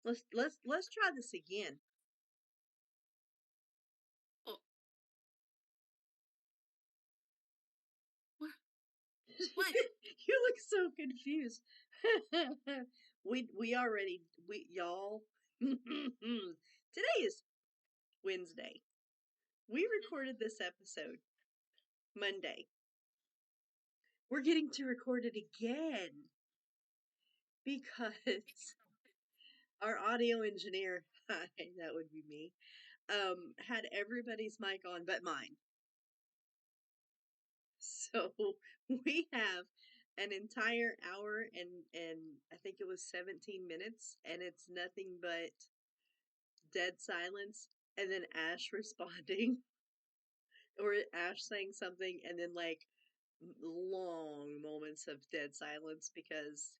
Let's try this again. Oh, what? You look so confused. we already y'all. Today is Wednesday. We recorded this episode Monday. We're getting to record it again because our audio engineer, that would be me, had everybody's mic on but mine. So we have an entire hour and I think it was 17 minutes and it's nothing but dead silence and then Ash responding or Ash saying something and then like long moments of dead silence because,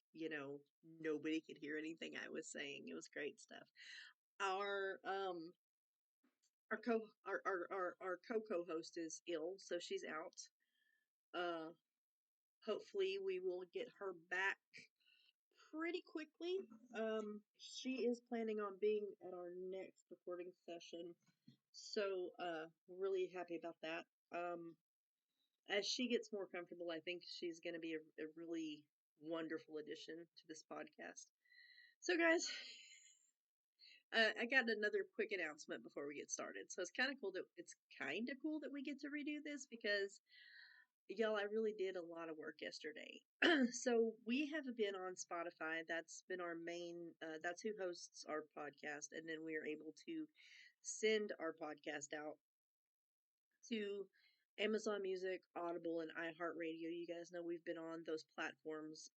nobody could hear anything I was saying. It was great stuff. Our our co-host is ill, so she's out. Hopefully we will get her back pretty quickly. She is planning on being at our next recording session, so we're really happy about that. As she gets more comfortable, I think she's going to be a really wonderful addition to this podcast. So, guys, I got another quick announcement before we get started. So it's kind of cool that we get to redo this because y'all, I really did a lot of work yesterday. So we have been on Spotify. That's been our main. That's who hosts our podcast, and then we are able to send our podcast out to Amazon Music, Audible, and iHeartRadio. You guys know we've been on those platforms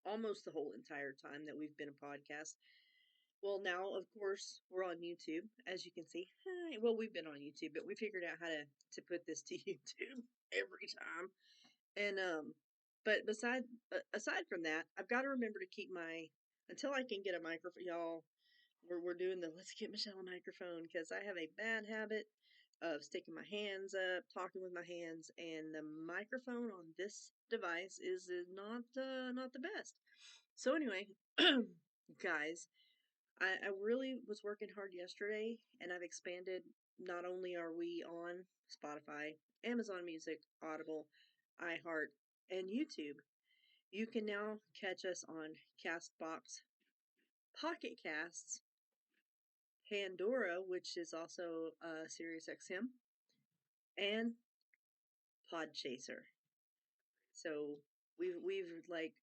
almost the whole entire time that we've been a podcast. Well, now of course we're on YouTube, as you can see. Well, we've been on YouTube, but we figured out how to put this to YouTube every time. And but aside from that, I've got to remember to keep my until I can get a microphone, y'all. We're doing the let's get Michelle a microphone because I have a bad habit of sticking my hands up, talking with my hands, and the microphone on this device is not the best. So anyway, guys, I really was working hard yesterday, and I've expanded. Not only are we on Spotify, Amazon Music, Audible, iHeart, and YouTube, you can now catch us on Castbox, Pocket Casts, Pandora, which is also Sirius XM, and Podchaser. So we've like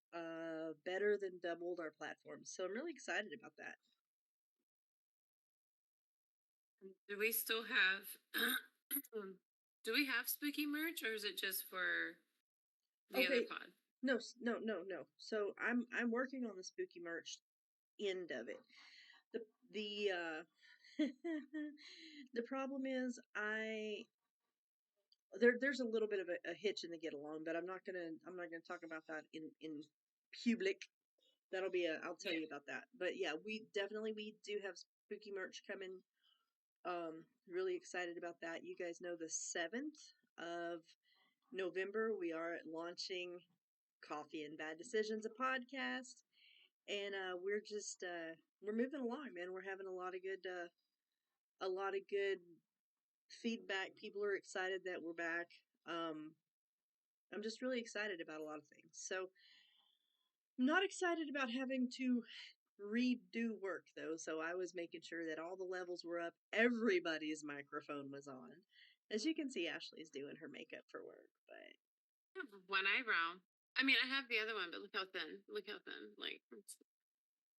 better than doubled our platforms. So I'm really excited about that. Do we still have? Do we have spooky merch, or is it just for the other Okay, pod? no. So I'm working on the spooky merch end of it. The the problem is there's a little bit of a hitch in the get along, but I'm not gonna talk about that in public. That'll be I'll tell Yeah. you about that. But yeah, we do have spooky merch coming. Really excited about that. You guys know the 7th of November we are launching Coffee and Bad Decisions, a podcast, and we're moving along, man. We're having a lot of good feedback. People are excited that we're back. Um, I'm just really excited about a lot of things. So I'm not excited about having to redo work though. So I was making sure that all the levels were up. Everybody's microphone was on. As you can see, Ashley's doing her makeup for work, but I have one eyebrow. I mean, I have the other one, but look how thin. Look how thin. Like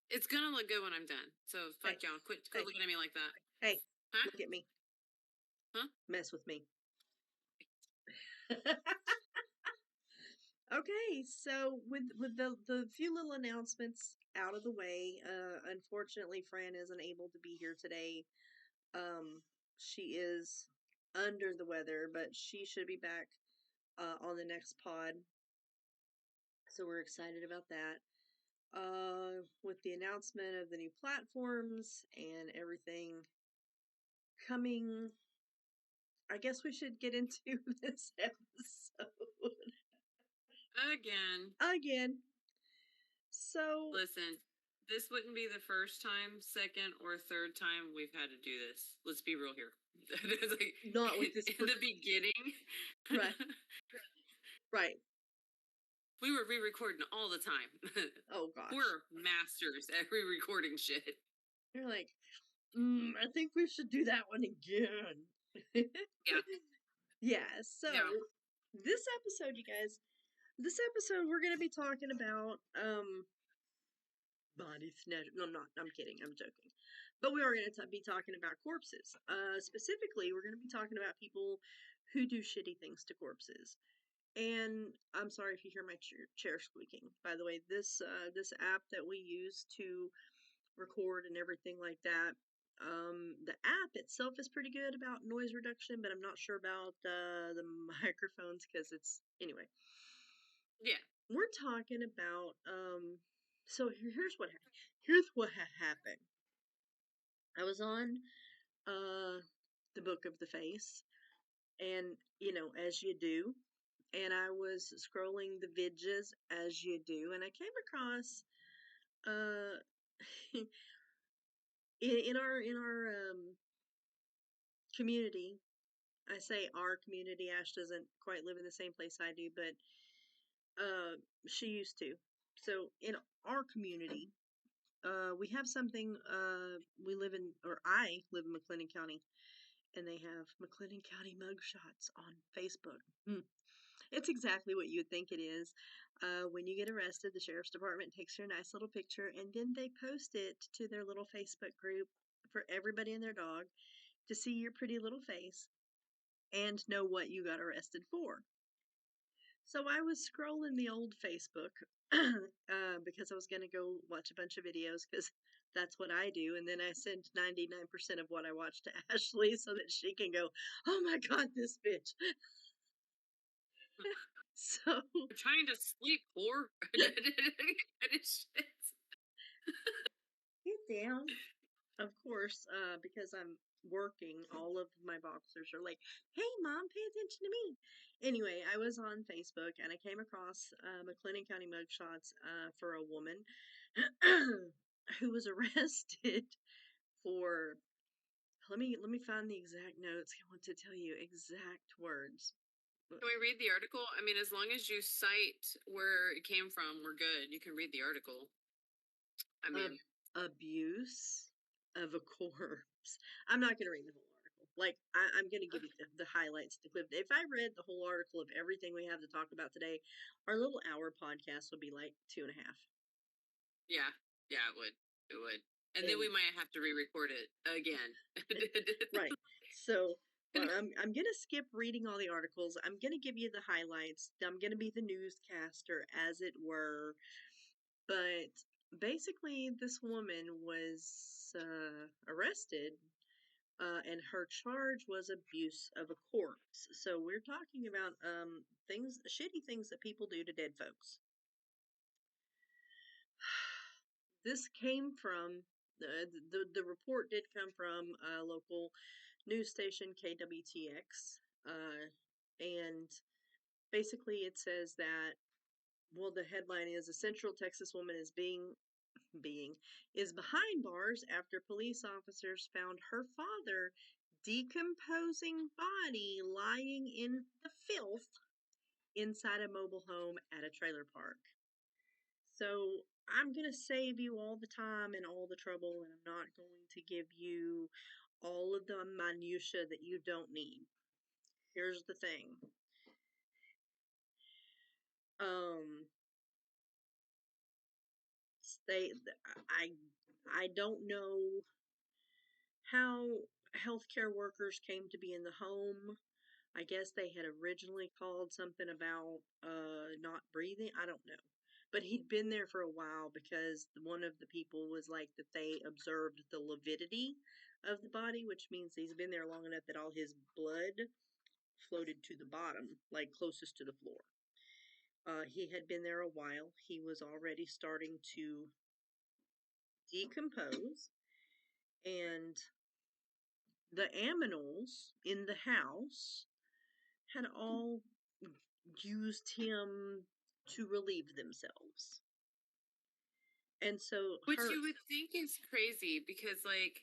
it's gonna look good when I'm done. So hey, fuck y'all. Quit hey, looking at me like that. hey, Huh? look at me. Huh? Mess with me. Okay, so with the few little announcements out of the way, unfortunately Fran isn't able to be here today. She is under the weather, but she should be back on the next pod. So we're excited about that. With the announcement of the new platforms and everything coming, I guess we should get into this episode Again. again. So, Listen, this wouldn't be the first time, second, or third time we've had to do this. Let's be real here. Like, Not with this in the beginning, right, right. we were re-recording all the time. Oh gosh, We're masters at re-recording shit. you're like, I think we should do that one again. Yeah. Yeah. So Yeah. this episode, you guys, we're gonna be talking about body snatch. No, I'm not. I'm kidding. I'm joking. But we are going to be talking about corpses. Specifically, we're going to be talking about people who do shitty things to corpses. And I'm sorry if you hear my chair squeaking. By the way, this app that we use to record and everything like that. The app itself is pretty good about noise reduction, but I'm not sure about the microphones because it's anyway. Yeah. We're talking about so here's what happened. I was on the Book of the Face, and as you do, and I was scrolling the vidges as you do, and I came across uh in our community. I say our community. Ash doesn't quite live in the same place I do, but she used to. So in our community, we have something. We live in, or I live in McLennan County, and they have McLennan County mugshots on Facebook. It's exactly what you'd think it is. When you get arrested, the sheriff's department takes your nice little picture, and then they post it to their little Facebook group for everybody and their dog to see your pretty little face and know what you got arrested for. So I was scrolling the old Facebook because I was going to go watch a bunch of videos because that's what I do. And then I sent 99% of what I watched to Ashley so that she can go, oh my God, this bitch. So I'm trying to sleep, whore. get down. Of course, because I'm working, all of my boxers are like, hey, mom, pay attention to me. Anyway, I was on Facebook and I came across McLennan County mugshots for a woman who was arrested for. Let me find the exact notes. I want to tell you exact words. Can we read the article? I mean, as long as you cite where it came from, we're good. You can read the article. I mean, Abuse of a corpse. I'm not going to read the whole article. Like, I'm going to give you the highlights. If I read the whole article of everything we have to talk about today, our little hour podcast would be like 2.5. Yeah, it would. It would. And then we might have to re-record it again. Right. So I'm going to skip reading all the articles. I'm going to give you the highlights. I'm going to be the newscaster, as it were. But basically, this woman was arrested, and her charge was abuse of a corpse. So we're talking about shitty things that people do to dead folks. This came from the report did come from a local news station, KWTX, and basically it says that, well, the headline is a Central Texas woman is is behind bars after police officers found her father decomposing body lying in the filth inside a mobile home at a trailer park. So I'm going to save you all the time and all the trouble, and I'm not going to give you all of the minutia that you don't need. Here's the thing. Um, they, I don't know how healthcare workers came to be in the home. I guess they had originally called something about not breathing. I don't know. But he'd been there for a while because one of the people was like that they observed the lividity of the body, which means he's been there long enough that all his blood floated to the bottom, like closest to the floor. He had been there a while. He was already starting to decompose, and the aminals in the house had all used him to relieve themselves. And so Which you would think is crazy because, like,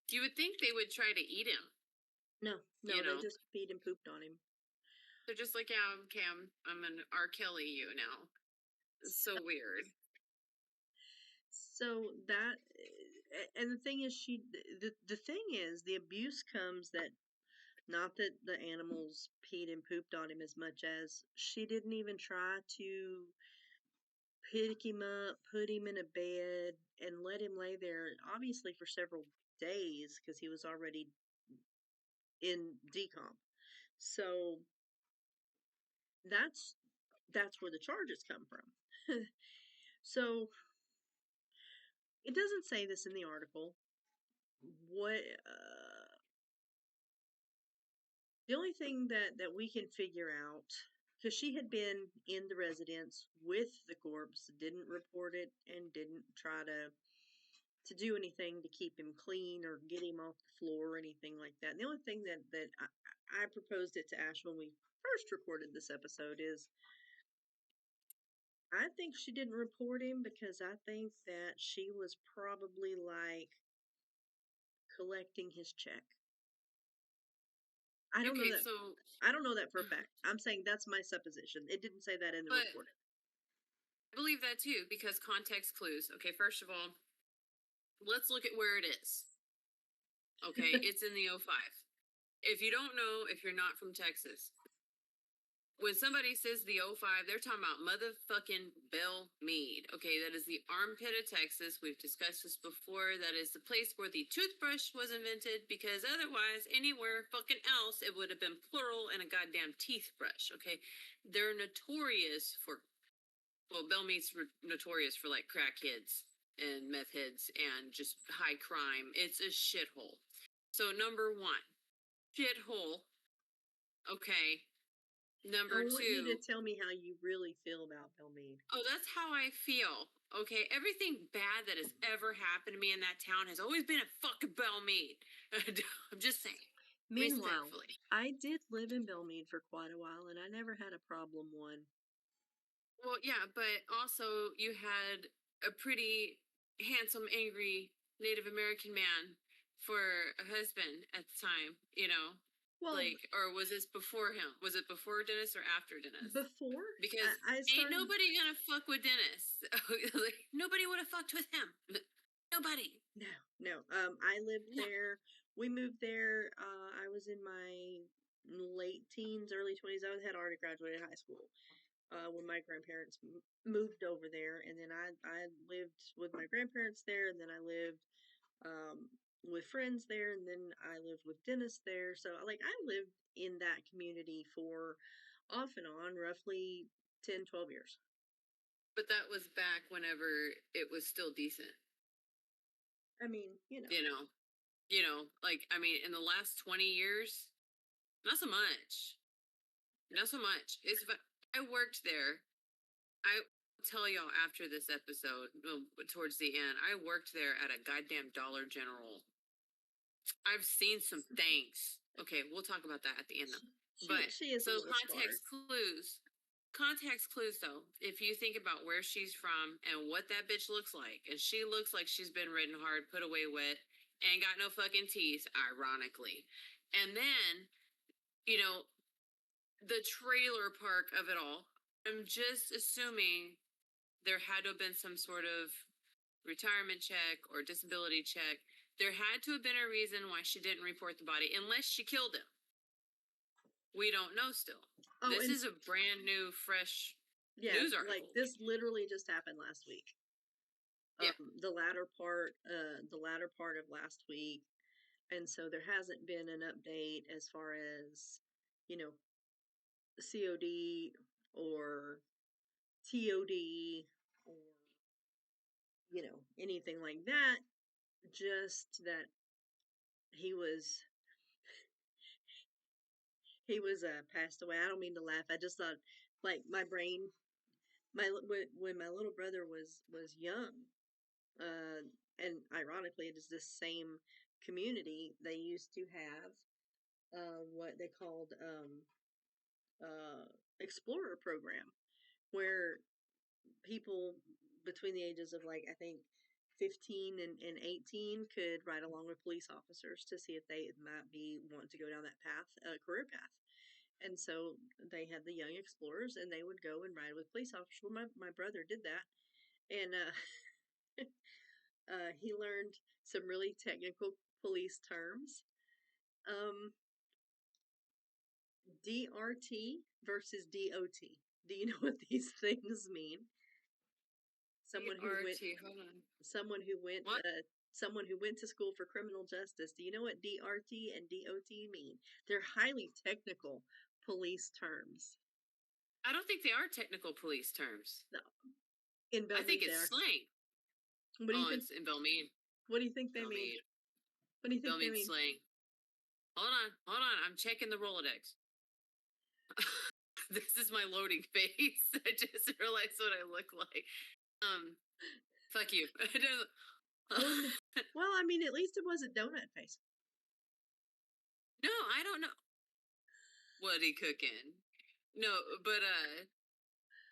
you would think they would try to eat him. no, they just peed and pooped on him. They're just like, yeah, okay, I'm an R. Kelly you now. It's so weird. So that, and the thing is, the thing is, the abuse comes that, not that the animals peed and pooped on him as much as she didn't even try to pick him up, put him in a bed, and let him lay there, obviously for several days, because he was already in decomp. So that's where the charges come from. So it doesn't say this in the article. What the only thing that we can figure out, because she had been in the residence with the corpse, didn't report it, and didn't try to do anything to keep him clean or get him off the floor or anything like that. And the only thing that I proposed it to Ash when we first recorded this episode is, I think she didn't report him because I think that she was probably like collecting his check. I don't know Okay, that. so I don't know that for a fact. I'm saying that's my supposition. It didn't say that in the but report. I believe that too because context clues. Okay, first of all, let's look at where it is. Okay, it's in the 05. If you don't know, if you're not from Texas, when somebody says the 05, they're talking about motherfucking Belle Meade. Okay, that is the armpit of Texas. We've discussed this before. That is the place where the toothbrush was invented because otherwise, anywhere fucking else, it would have been plural and a goddamn teeth brush. Okay, they're notorious for, well, Belle Meade's notorious for like crackheads and meth heads and just high crime. It's a shithole. So, number one, shithole. Okay. I Number want you to two, tell me how you really feel about Bill Meade. oh, that's how I feel. Okay, everything bad that has ever happened to me in that town has always been a fucking Belle Meade. I'm just saying, Meanwhile, respectfully. I did live in Belmead for quite a while, and I never had a problem one. Well, yeah, but also you had a pretty handsome, angry Native American man for a husband at the time, Well, like, or was this before him? Was it before Dennis or after Dennis? before Because I ain't started. nobody gonna fuck with Dennis. Like, nobody would have fucked with him. Nobody. No. I lived No. there. We moved there. I was in my late teens, early 20s. I had already graduated high school when my grandparents moved over there, and then I lived with my grandparents there, and then I lived um, with friends there, and then I lived with Dennis there. So like I lived in that community for off and on roughly 10, 12 years. But that was back whenever it was still decent. I mean, You know. Like, I mean, in the last 20 years, not so much. Not so much. I worked there. I tell y'all after this episode, towards the end, I worked there at a goddamn Dollar General. I've seen some things. Okay, we'll talk about that at the end though. But she is a so little scarred. context clues though. If you think about where she's from and what that bitch looks like, and she looks like she's been ridden hard, put away wet, and got no fucking teeth, ironically. And then, you know, the trailer park of it all. I'm just assuming there had to have been some sort of retirement check or disability check. There had to have been a reason why she didn't report the body, unless she killed him. We don't know still. Oh, This and is a brand new, fresh yeah, news like article. this literally just happened last week. Yeah. The latter part of last week, and so there hasn't been an update as far as, you know, COD or TOD or anything like that. Just that he was passed away. I don't mean to laugh. I just thought, like, my brain, when my little brother was young, uh, and ironically, it is this same community. They used to have what they called uh, explorer program, where people between the ages of like I think 15 and 18 could ride along with police officers to see if they might be want to go down that path, career path. And so they had the young explorers, and they would go and ride with police officers. Well, my brother did that, and he learned some really technical police terms. DRT versus DOT. Do you know what these things mean? Someone who went DRT. Hold on. someone who went What? someone who went to school for criminal justice. Do you know what DRT and DOT mean? They're highly technical police terms. I don't think they are technical police terms. No, in I think Belmead, they it's are. slang. What do you Oh, think? it's in Belmead. What do you think they mean? Belmead. What do you think they Belmead mean? slang. Hold on. I'm checking the Rolodex. This is my loading face. I just realized what I look like. Fuck you. Well, I mean, at least it wasn't donut face. No, I don't know what he cooking. No, but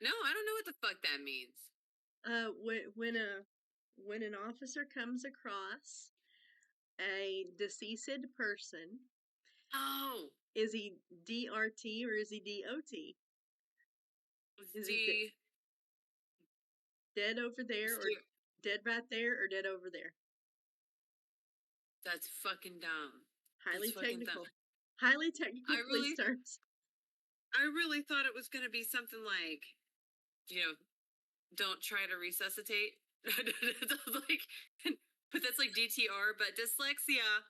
no, I don't know what the fuck that means. When an officer comes across a deceased person, Oh, is he DRT or is he DOT? Is he D. dead over there, or dead right there, or dead over there? That's fucking dumb. Highly That's fucking technical. dumb. Highly technical police terms. I really thought it was gonna be something like, you know, don't try to resuscitate. Like, but that's like DTR, but dyslexia.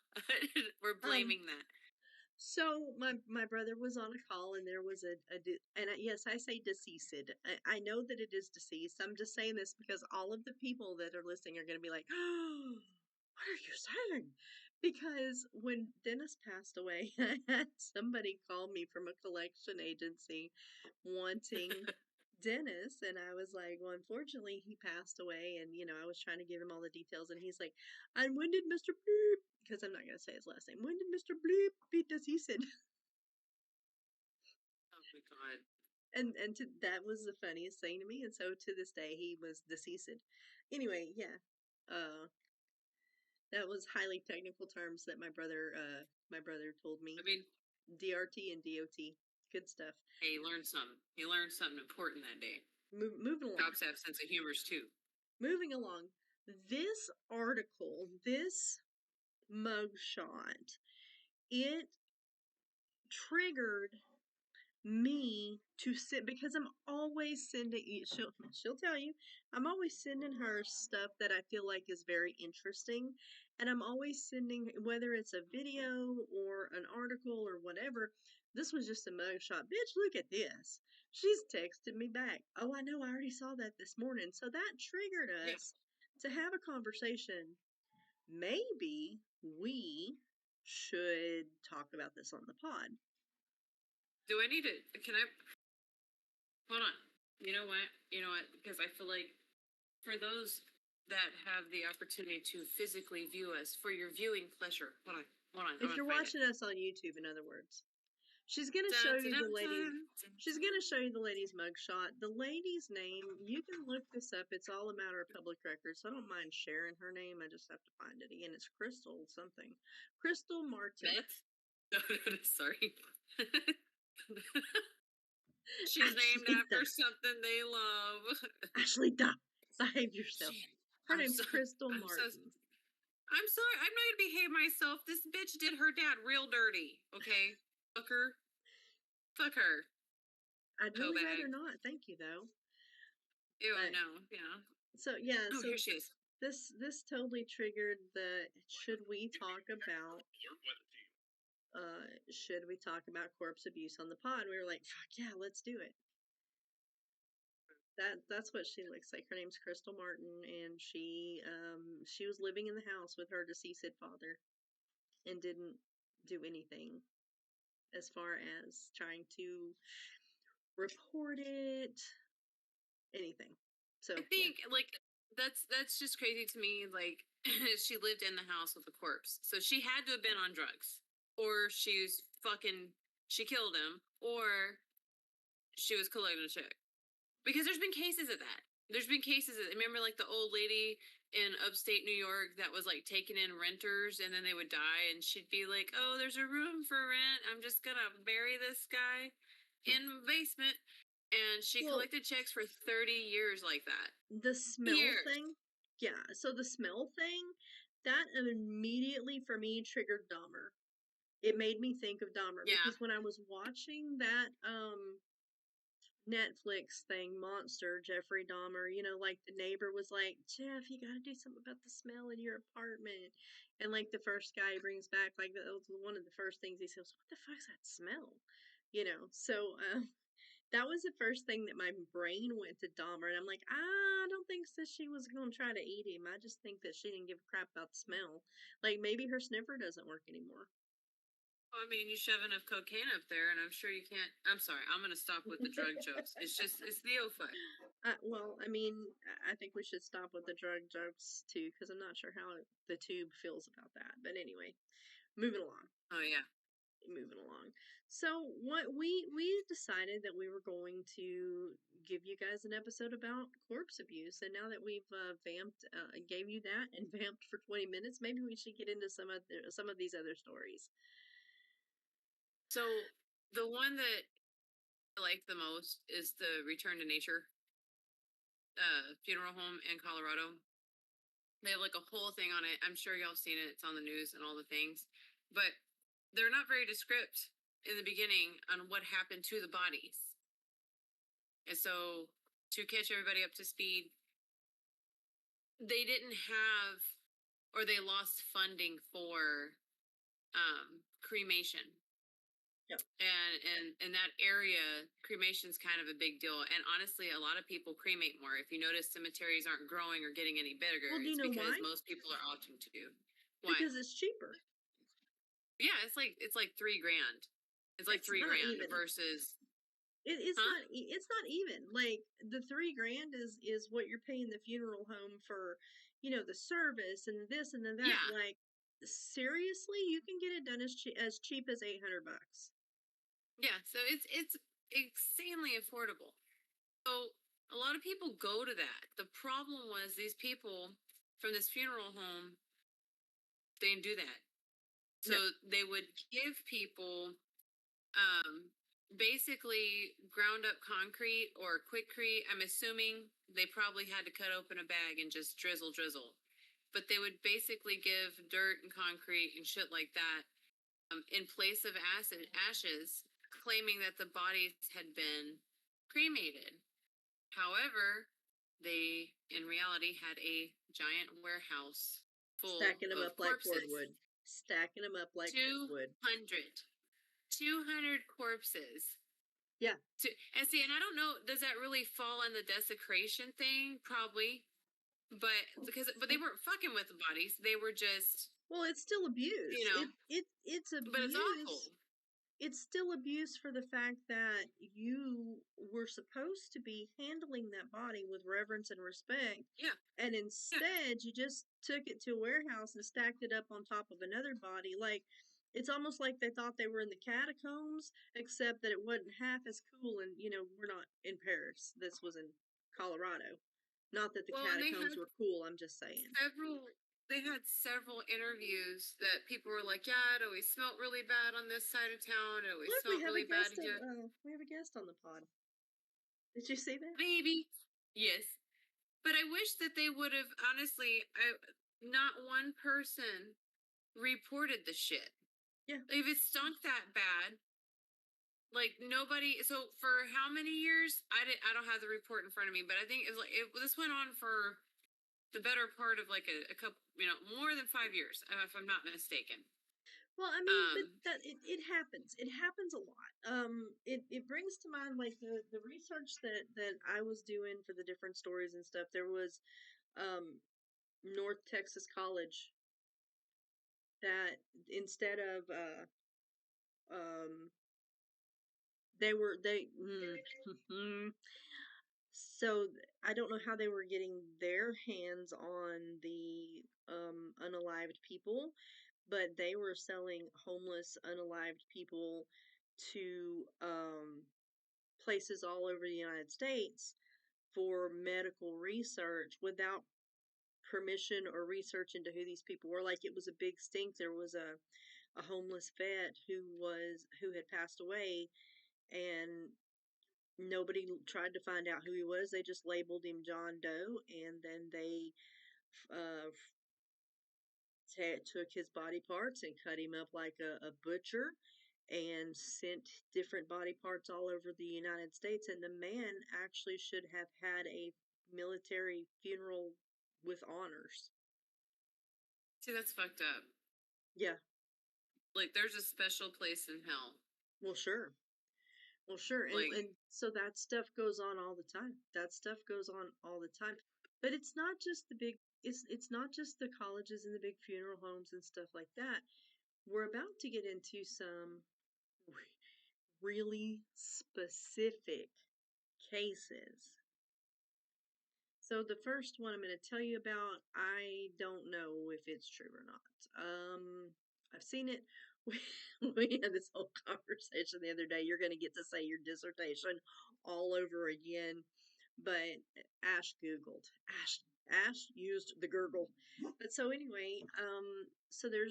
We're blaming that. So my brother was on a call, and there was yes, I say deceased. I know that it is deceased. I'm just saying this because all of the people that are listening are going to be like, "Oh, what are you saying?" Because when Dennis passed away, I had somebody call me from a collection agency wanting Dennis, and I was like, well, unfortunately he passed away, and I was trying to give him all the details, and he's like, and when did Mr. Bloop, because I'm not going to say his last name, when did Mr. Bloop be deceased? Oh my god. And that was the funniest thing to me, and so to this day he was deceased. Anyway, yeah, that was highly technical terms that my brother told me. I mean, DRT and DOT, good stuff. hey, he learned something. He learned something important that day. Moving along. Cops have sense of humors too. Moving along. This article, this mugshot, it triggered me to sit, because I'm always sending you, she'll tell you, I'm always sending her stuff that I feel like is very interesting, and I'm always sending, whether it's a video or an article or whatever. This was just a mugshot. Bitch, look at this. She's texted me back. Oh, I know, I already saw that this morning. So that triggered us to have a conversation. Maybe we should talk about this on the pod. Do I need to? Can I? Hold on. You know what? Because I feel like for those that have the opportunity to physically view us for your viewing pleasure. Hold on. If you're watching us on YouTube, in other words, she's gonna show you the lady. She's gonna show you the lady's mugshot. The lady's name, you can look this up. It's all a matter of public record, so I don't mind sharing her name. I just have to find it again. It's Crystal something. Crystal Martin. No, sorry. She's named after something they love. Ashley, behave yourself. Her name's Crystal Martin. I'm sorry. I'm not gonna behave myself. This bitch did her dad real dirty. Okay, fuck her. Fuck her. I'd really rather not. Thank you, though. Ew, no, yeah. So yeah. Oh, so here she is. This totally triggered the should we talk about corpse abuse on the pod? We were like, fuck yeah, let's do it. That's what she looks like. Her name's Crystal Martin, and she was living in the house with her deceased father and didn't do anything as far as trying to report it, anything. So I think like that's just crazy to me. Like she lived in the house with a corpse, so she had to have been on drugs, or she killed him, or she was collecting a check. Because there's been cases of that. There's been cases. Remember, like the old lady in upstate New York that was like taking in renters, and then they would die, and she'd be like, "Oh, there's a room for rent. I'm just gonna bury this guy in the basement." And she Well, collected checks for 30 years like that. the smell Years. thing, yeah. So the smell thing, that immediately for me triggered Dahmer. It made me think of Dahmer Yeah. because when I was watching that Netflix thing, Monster, Jeffrey Dahmer, like the neighbor was like, Jeff, you gotta do something about the smell in your apartment. And like the first guy he brings back, like that was one of the first things he says, what the fuck's that smell? So that was the first thing that my brain went to Dahmer. And I'm like, I don't think that she was going to try to eat him. I just think that she didn't give a crap about the smell. Like maybe her sniffer doesn't work anymore. Well, I mean, you shove enough cocaine up there, and I'm sure you can't. I'm sorry. I'm going to stop with the drug jokes. It's the O5. Well, I mean, I think we should stop with the drug jokes too, because I'm not sure how the tube feels about that. But anyway, moving along. Oh, yeah. Moving along. So what we decided that we were going to give you guys an episode about corpse abuse, and now that we've vamped, gave you that and vamped for 20 minutes, maybe we should get into some of these other stories. So the one that I like the most is the Return to Nature funeral home in Colorado. They have like a whole thing on it. I'm sure y'all seen it. It's on the news and all the things. But they're not very descriptive in the beginning on what happened to the bodies. And so to catch everybody up to speed, they didn't have or they lost funding for cremation. Yep. And in that area, cremation's kind of a big deal. And honestly, a lot of people cremate more. If you notice cemeteries aren't growing or getting any bigger, Well, do you it's know because why? most people are opting to do. Why? Because it's cheaper. Yeah, it's like $3,000. It's like It's three not grand even. versus It's huh? not. It's not even. Like the 3 grand is what you're paying the funeral home for, the service and this and then that. Yeah. Like seriously, you can get it done as cheap as $800. Yeah. So it's insanely affordable. So a lot of people go to that. The problem was these people from this funeral home, they didn't do that. No. So they would give people um basically ground up concrete or quickcrete. I'm assuming they probably had to cut open a bag and just drizzle, but they would basically give dirt and concrete and shit like that in place of ashes, claiming that the bodies had been cremated. However, they in reality had a giant warehouse full Stacking them of up like corpses. cordwood. Stacking them up like cordwood. 200 200 corpses. Yeah. And see, and I don't know, does that really fall on the desecration thing? Probably. But they weren't fucking with the bodies. They were just, Well, it's still you abuse. know, It's but it's abuse. awful. It's still abuse for the fact that you were supposed to be handling that body with reverence and respect, Yeah. and Yeah. instead you just took it to a warehouse and stacked it up on top of another body. Like it's almost like they thought they were in the catacombs, except that it wasn't half as cool. And we're not in Paris. This was in Colorado. Not that the Well, and catacombs were cool. I'm just saying. several they had several interviews that people were like, yeah, it always smelled really bad on this side of town. It always Look, we smelled have a really bad guest. here. We have a guest on the pod. Did you see that? Maybe. Yes. But I wish that they would have, honestly, not one person reported the shit. Yeah. If it stunk that bad, like nobody. So for how many years? I don't have the report in front of me, but I think this went on for the better part of like a couple, more than 5 years, if I'm not mistaken. Well, I mean, but that it happens. It happens a lot. It brings to mind like the research that I was doing for the different stories and stuff. There was um North Texas College that instead of um they so I don't know how they were getting their hands on the unalived people, but they were selling homeless unalived people to places all over the United States for medical research without permission or research into who these people were. Like, it was a big stink. There was a homeless vet who had passed away, and nobody tried to find out who he was. They just labeled him John Doe, and then they uh, took his body parts and cut him up like a butcher and sent different body parts all over the United States. And the man actually should have had a military funeral with honors. See, that's fucked up. Yeah. Like, there's a special place in hell. Well, sure. Well, sure. Like, And so that stuff goes on all the time. That stuff goes on all the time. But it's not just the big, it's not just the colleges and the big funeral homes and stuff like that. We're about to get into some really specific cases. So the first one I'm going to tell you about, I don't know if it's true or not. I've seen it. We had this whole conversation the other day. You're going to get to say your dissertation all over again. But Ash Googled. Ash used the Gurgle. But so anyway, so there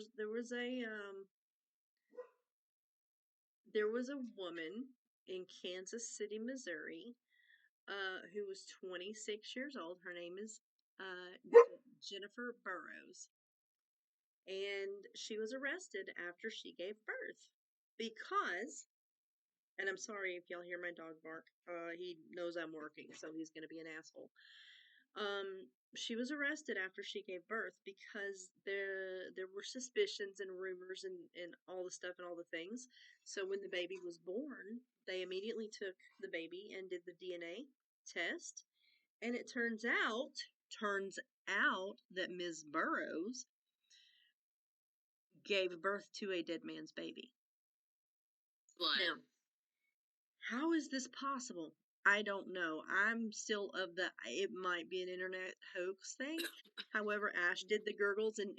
was a woman in Kansas City, Missouri, who was 26 years old. Her name is Jennifer Burrows. And she was arrested after she gave birth because, and I'm sorry if y'all hear my dog bark, he knows I'm working, so he's going to be an asshole. She was arrested after she gave birth because there were suspicions and rumors and all the stuff and all the things. So when the baby was born, they immediately took the baby and did the DNA test, and it turns out that Ms. Burrows gave birth to a dead man's baby. blood. Now, how is this possible? I don't know. I'm still of the it might be an internet hoax thing. However, Ash did the gurgles, and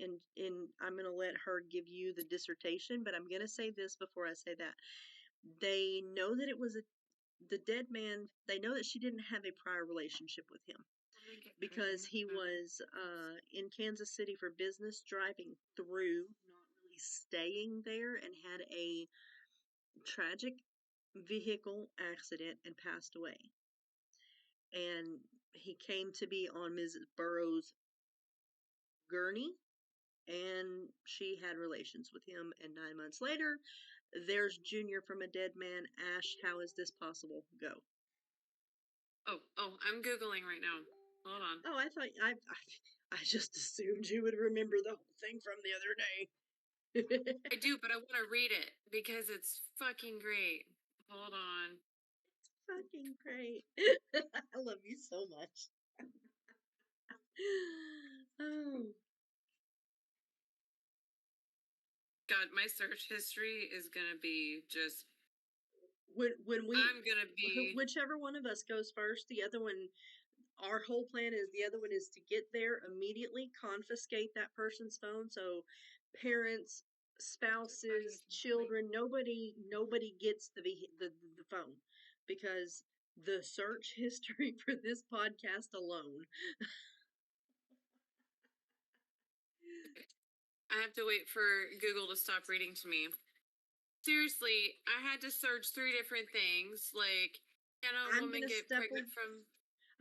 I'm going to let her give you the dissertation, but I'm going to say this before I say that. They know that it was the dead man. They know that she didn't have a prior relationship with him because he was in Kansas City for business, driving through, not really staying there, and had a tragic vehicle accident and passed away. And he came to be on Mrs. Burrows' gurney, and she had relations with him. And 9 months later, there's Junior from a dead man. Ash, how is this possible? Go. Oh, I'm Googling right now. Hold on. Oh, I just assumed you would remember the whole thing from the other day. I do, but I want to read it because it's fucking great. Hold on. It's fucking great. I love you so much. Oh. God, my search history is gonna be just. When I'm gonna be. whichever one of us goes first, the other one, our whole plan is the other one is to get there immediately, confiscate that person's phone, so parents, spouses, children, nobody gets the phone, because the search history for this podcast alone. I have to wait for Google to stop reading to me. Seriously, I had to search 3 different things. Like, can a woman get pregnant from?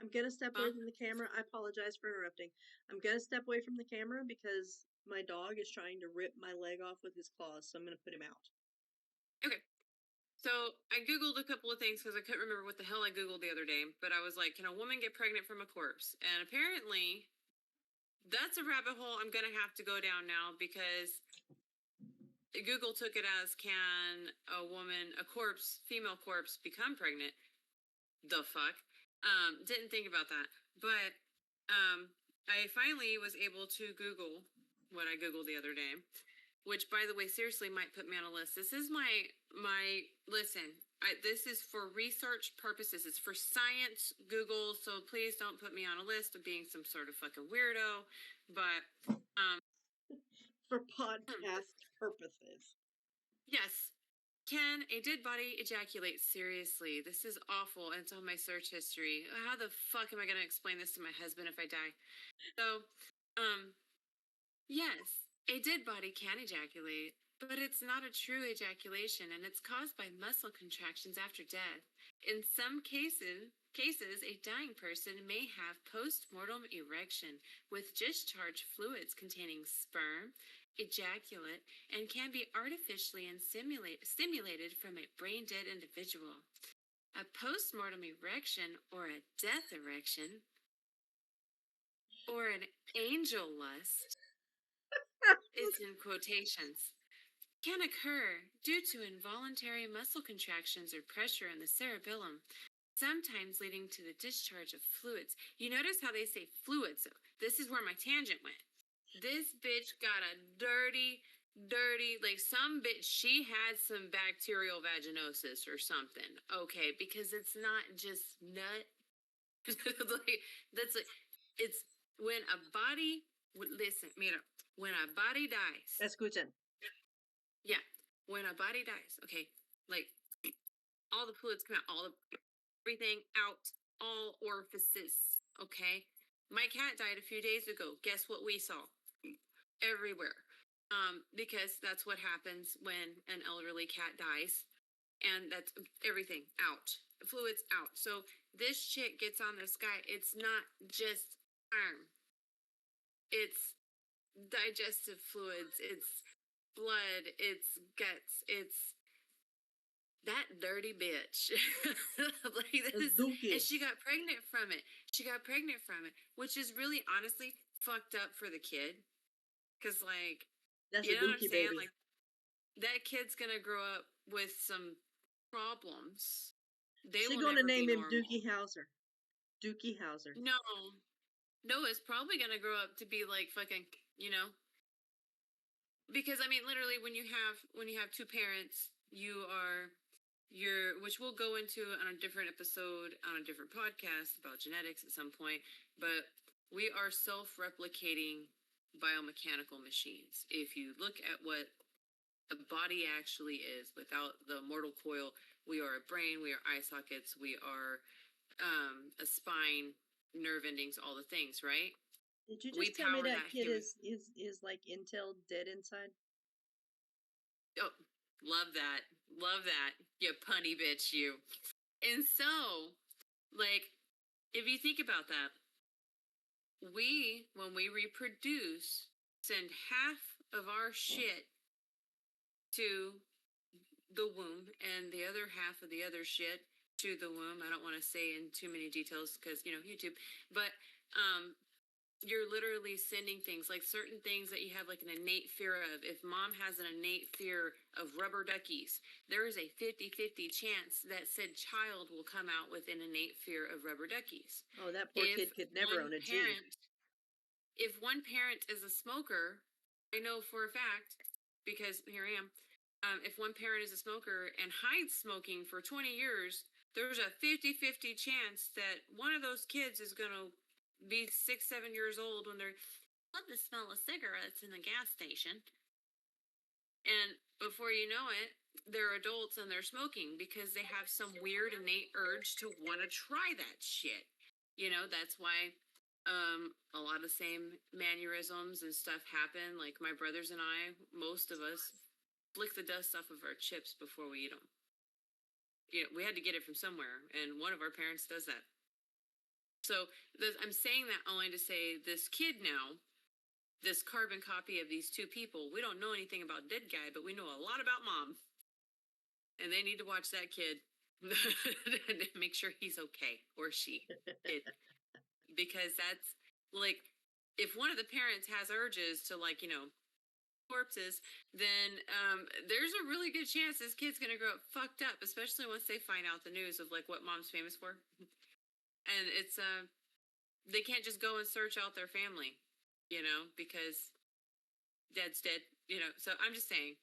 I'm gonna step away from the camera. I apologize for interrupting. I'm gonna step away from the camera because my dog is trying to rip my leg off with his claws, so I'm gonna put him out. Okay. So I Googled a couple of things because I couldn't remember what the hell I Googled the other day. But I was like, can a woman get pregnant from a corpse? And apparently, that's a rabbit hole I'm going to have to go down now because Google took it as, can a female corpse, become pregnant? The fuck? Didn't think about that. But I finally was able to Google what I Googled the other day, which, by the way, seriously might put me on a list. This is my listen. This is for research purposes. It's for science, Google. So please don't put me on a list of being some sort of fucking weirdo. But for podcast purposes. Yes. Can a dead body ejaculate? Seriously, this is awful, and it's on my search history. How the fuck am I going to explain this to my husband if I die? So, um, yes, a dead body can ejaculate, but it's not a true ejaculation, and it's caused by muscle contractions after death. In some cases, a dying person may have post-mortem erection with discharge fluids containing sperm, ejaculate, and can be artificially and stimulated from a brain-dead individual. A post-mortem erection or a death erection or an angel lust, it's in quotations, can occur due to involuntary muscle contractions or pressure in the cerebellum, sometimes leading to the discharge of fluids. You notice how they say fluids? This is where my tangent went. This bitch got a dirty, like some bitch, she had some bacterial vaginosis or something. Okay, because it's not just nut. Like, that's like, it's when a body, listen, mira, when a body dies. Escuchen. Yeah, when a body dies, okay, like all the fluids come out, everything out, all orifices, okay? My cat died a few days ago. Guess what we saw? Everywhere. Because that's what happens when an elderly cat dies. And that's everything out. Fluids out. So this chick gets on this guy. It's not just arm. It's digestive fluids. It's blood. It's guts. It's that dirty bitch. Like this, and she got pregnant from it. Which is really honestly fucked up for the kid. Cause like, that's you a know what I'm dookie saying? baby. Like that kid's gonna grow up with some problems. They will gonna never name be him normal. Dookie Howser. Dookie Howser. No, Noah's probably gonna grow up to be like fucking, you know. Because I mean, literally, when you have two parents, which we'll go into on a different episode on a different podcast about genetics at some point, but we are self-replicating biomechanical machines. If you look at what a body actually is without the mortal coil, we are a brain, we are eye sockets, we are a spine, nerve endings, all the things, right? Did you just tell me that kid human. is like Intel dead inside? Oh, love that. You punny bitch, you. And so, like, if you think about that, when we reproduce, send half of our shit to the womb and the other half of the other shit to the womb. I don't want to say in too many details because, YouTube, but you're literally sending things like certain things that you have like an innate fear of. If mom has an innate fear of rubber duckies, there is a 50-50 chance that said child will come out with an innate fear of rubber duckies. Oh, that poor kid could never own a G. If one parent is a smoker, I know for a fact, because here I am, if one parent is a smoker and hides smoking for 20 years, there's a 50-50 chance that one of those kids is going to be 6-7 years old when they're love the smell of cigarettes in the gas station, and before you know it, they're adults and they're smoking because they have some weird innate urge to want to try that shit. That's why a lot of the same mannerisms and stuff happen. Like my brothers and I, most of us flick the dust off of our chips before we eat them. We had to get it from somewhere, and one of our parents does that. So I'm saying that only to say this kid now, this carbon copy of these two people, we don't know anything about dead guy, but we know a lot about mom. And they need to watch that kid to make sure he's okay, or she. Because that's like, if one of the parents has urges to corpses, then there's a really good chance this kid's gonna grow up fucked up, especially once they find out the news of like what mom's famous for. And it's they can't just go and search out their family, because dad's dead, so I'm just saying,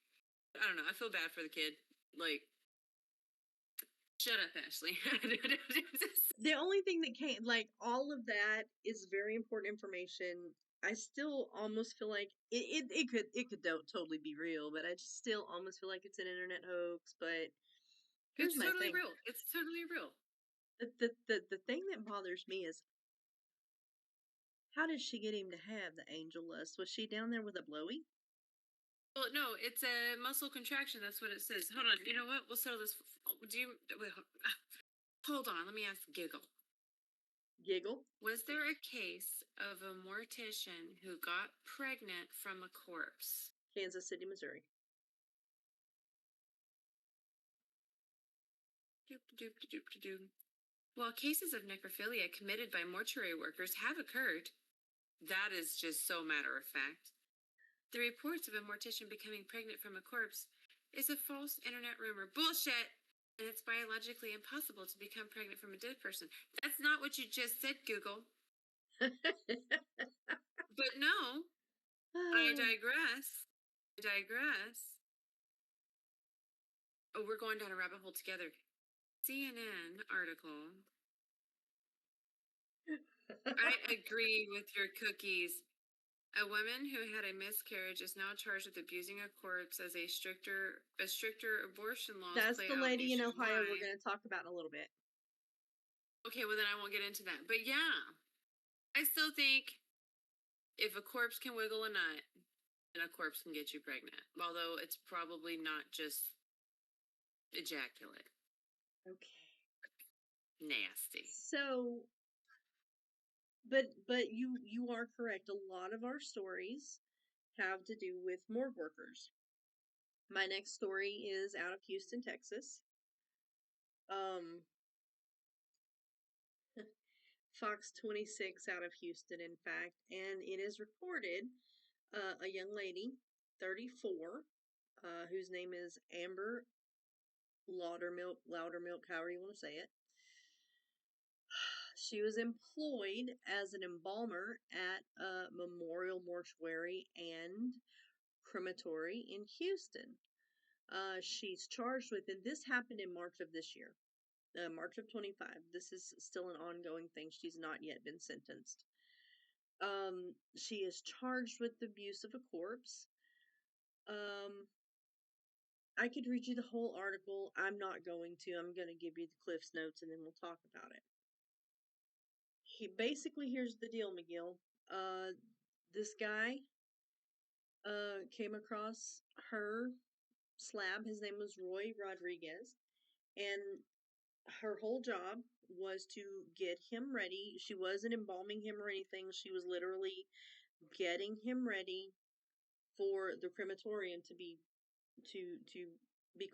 I don't know, I feel bad for the kid. Like, shut up, Ashley. The only thing that came, like, all of that is very important information. I still almost feel like it could totally be real, but I just still almost feel like it's an internet hoax. But here's It's my totally thing: real. It's totally real. the thing that bothers me is, how did she get him to have the angel lust? Was she down there with a blowy? Well, no, it's a muscle contraction. That's what it says. Hold on. You know what? We'll settle this. Do you wait, hold on? Let me ask Giggle. Giggle. Was there a case of a mortician who got pregnant from a corpse? Kansas City, Missouri. Doop, doop, doop, doop, doop. While cases of necrophilia committed by mortuary workers have occurred, that is just so matter of fact. The reports of a mortician becoming pregnant from a corpse is a false internet rumor. Bullshit! And it's biologically impossible to become pregnant from a dead person. That's not what you just said, Google. But no, I digress. I digress. Oh, we're going down a rabbit hole together. CNN article. I agree with your cookies. A woman who had a miscarriage is now charged with abusing a corpse as stricter abortion laws That's play the out lady in Ohio we're nationwide. going to talk about in a little bit. Okay, well then I won't get into that. But yeah, I still think if a corpse can wiggle a nut, then a corpse can get you pregnant. Although it's probably not just ejaculate. Okay. Nasty. So, but you are correct. A lot of our stories have to do with morgue workers. My next story is out of Houston, Texas. Um, Fox 26 out of Houston, in fact, and it is reported a young lady, 34, whose name is Amber Loudermilk, however you want to say it. She was employed as an embalmer at a memorial mortuary and crematory in Houston. She's charged with, and this happened in March of this year, March of 25. This is still an ongoing thing. She's not yet been sentenced. She is charged with the abuse of a corpse. I could read you the whole article. I'm not going to. I'm going to give you the Cliff's Notes and then we'll talk about it. Here's the deal, McGill. This guy came across her slab. His name was Roy Rodriguez, and her whole job was to get him ready. She wasn't embalming him or anything. She was literally getting him ready for the crematorium to be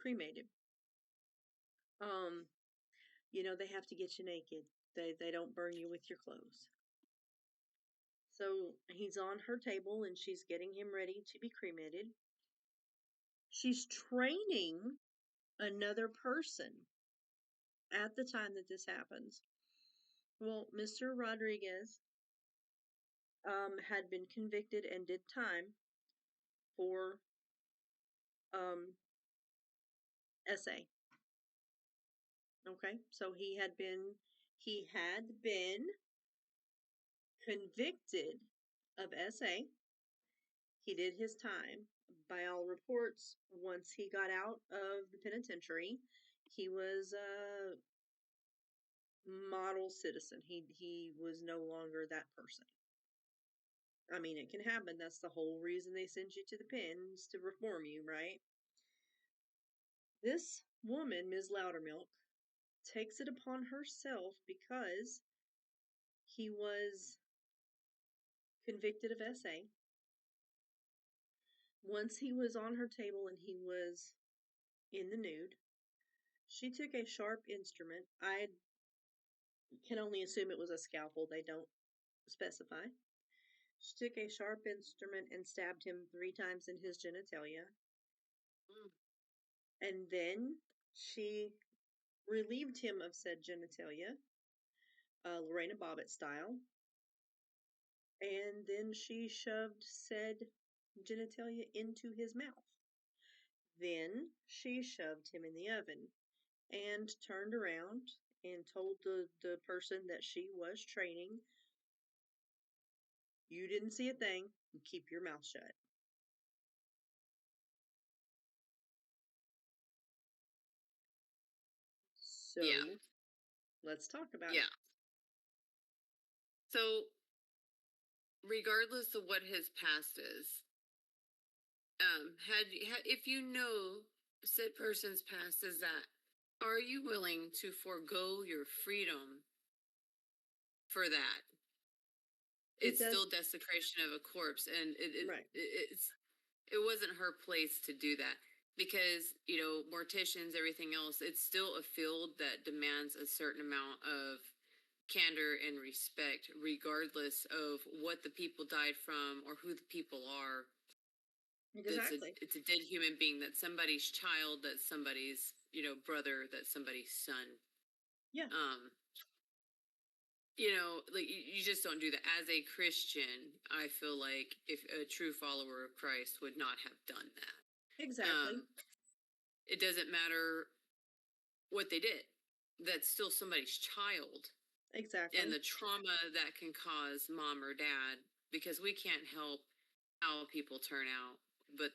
cremated. They have to get you naked. They don't burn you with your clothes. So he's on her table and she's getting him ready to be cremated. She's training another person at the time that this happens. Well, Mr. Rodriguez had been convicted and did time for SA. Okay, so he had been convicted of SA. He did his time. By all reports, once he got out of the penitentiary, he was a model citizen. He was no longer that person. I mean, it can happen. That's the whole reason they send you to the pen, is to reform you, right? This woman, Ms. Loudermilk, takes it upon herself because he was convicted of SA. Once he was on her table and he was in the nude, she took a sharp instrument. I can only assume it was a scalpel. They don't specify. She took a sharp instrument and stabbed him 3 times in his genitalia. And then she relieved him of said genitalia, Lorena Bobbitt style. And then she shoved said genitalia into his mouth. Then she shoved him in the oven and turned around and told the person that she was training You didn't see a thing. Keep your mouth shut. Yeah. So let's talk about Yeah. it. So, regardless of what his past is, if you know said person's past is that, are you willing to forego your freedom for that? It It's does, still desecration of a corpse, and right. it wasn't her place to do that, because morticians, everything else, it's still a field that demands a certain amount of candor and respect, regardless of what the people died from or who the people are. Exactly. It's a dead human being. That's somebody's child. That's somebody's brother. That's somebody's son. Yeah, Um, like you just don't do that. As a Christian, I feel like if a true follower of Christ would not have done that. exactly. It doesn't matter what they did. That's still somebody's child, and Exactly. the trauma that can cause mom or dad, because we can't help how people turn out, but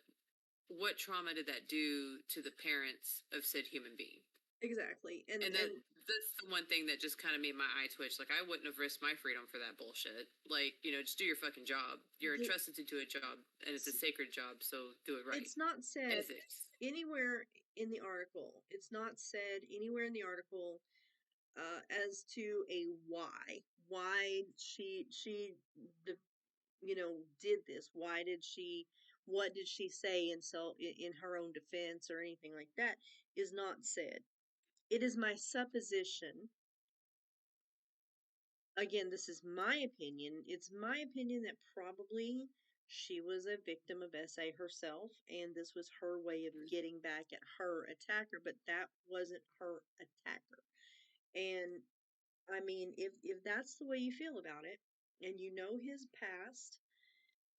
what trauma did that do to the parents of said human being? Exactly. And that's the one thing that just kind of made my eye twitch. Like, I wouldn't have risked my freedom for that bullshit. Like, just do your fucking job. You're the entrusted to do a job, and it's a sacred job, so do it right. it's not said Ethics. anywhere in the article. It's not said anywhere in the article as to a why she did this. Why did she? What did she say in her own defense or anything like that? Is not said. It is my supposition. Again, this is my opinion. It's my opinion that probably she was a victim of SA herself, and this was her way of getting back at her attacker, but that wasn't her attacker. And I mean, if that's the way you feel about it, and you know his past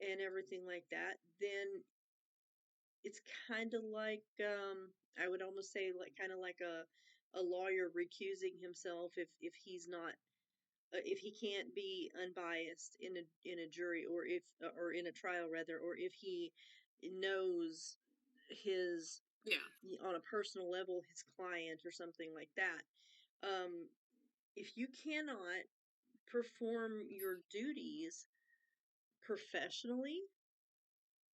and everything like that, then it's kind of like I would almost say like kind of like a lawyer recusing himself if he's not if he can't be unbiased in a jury or in a trial rather, or if he knows his Yeah. on a personal level his client or something like that. um if you cannot perform your duties professionally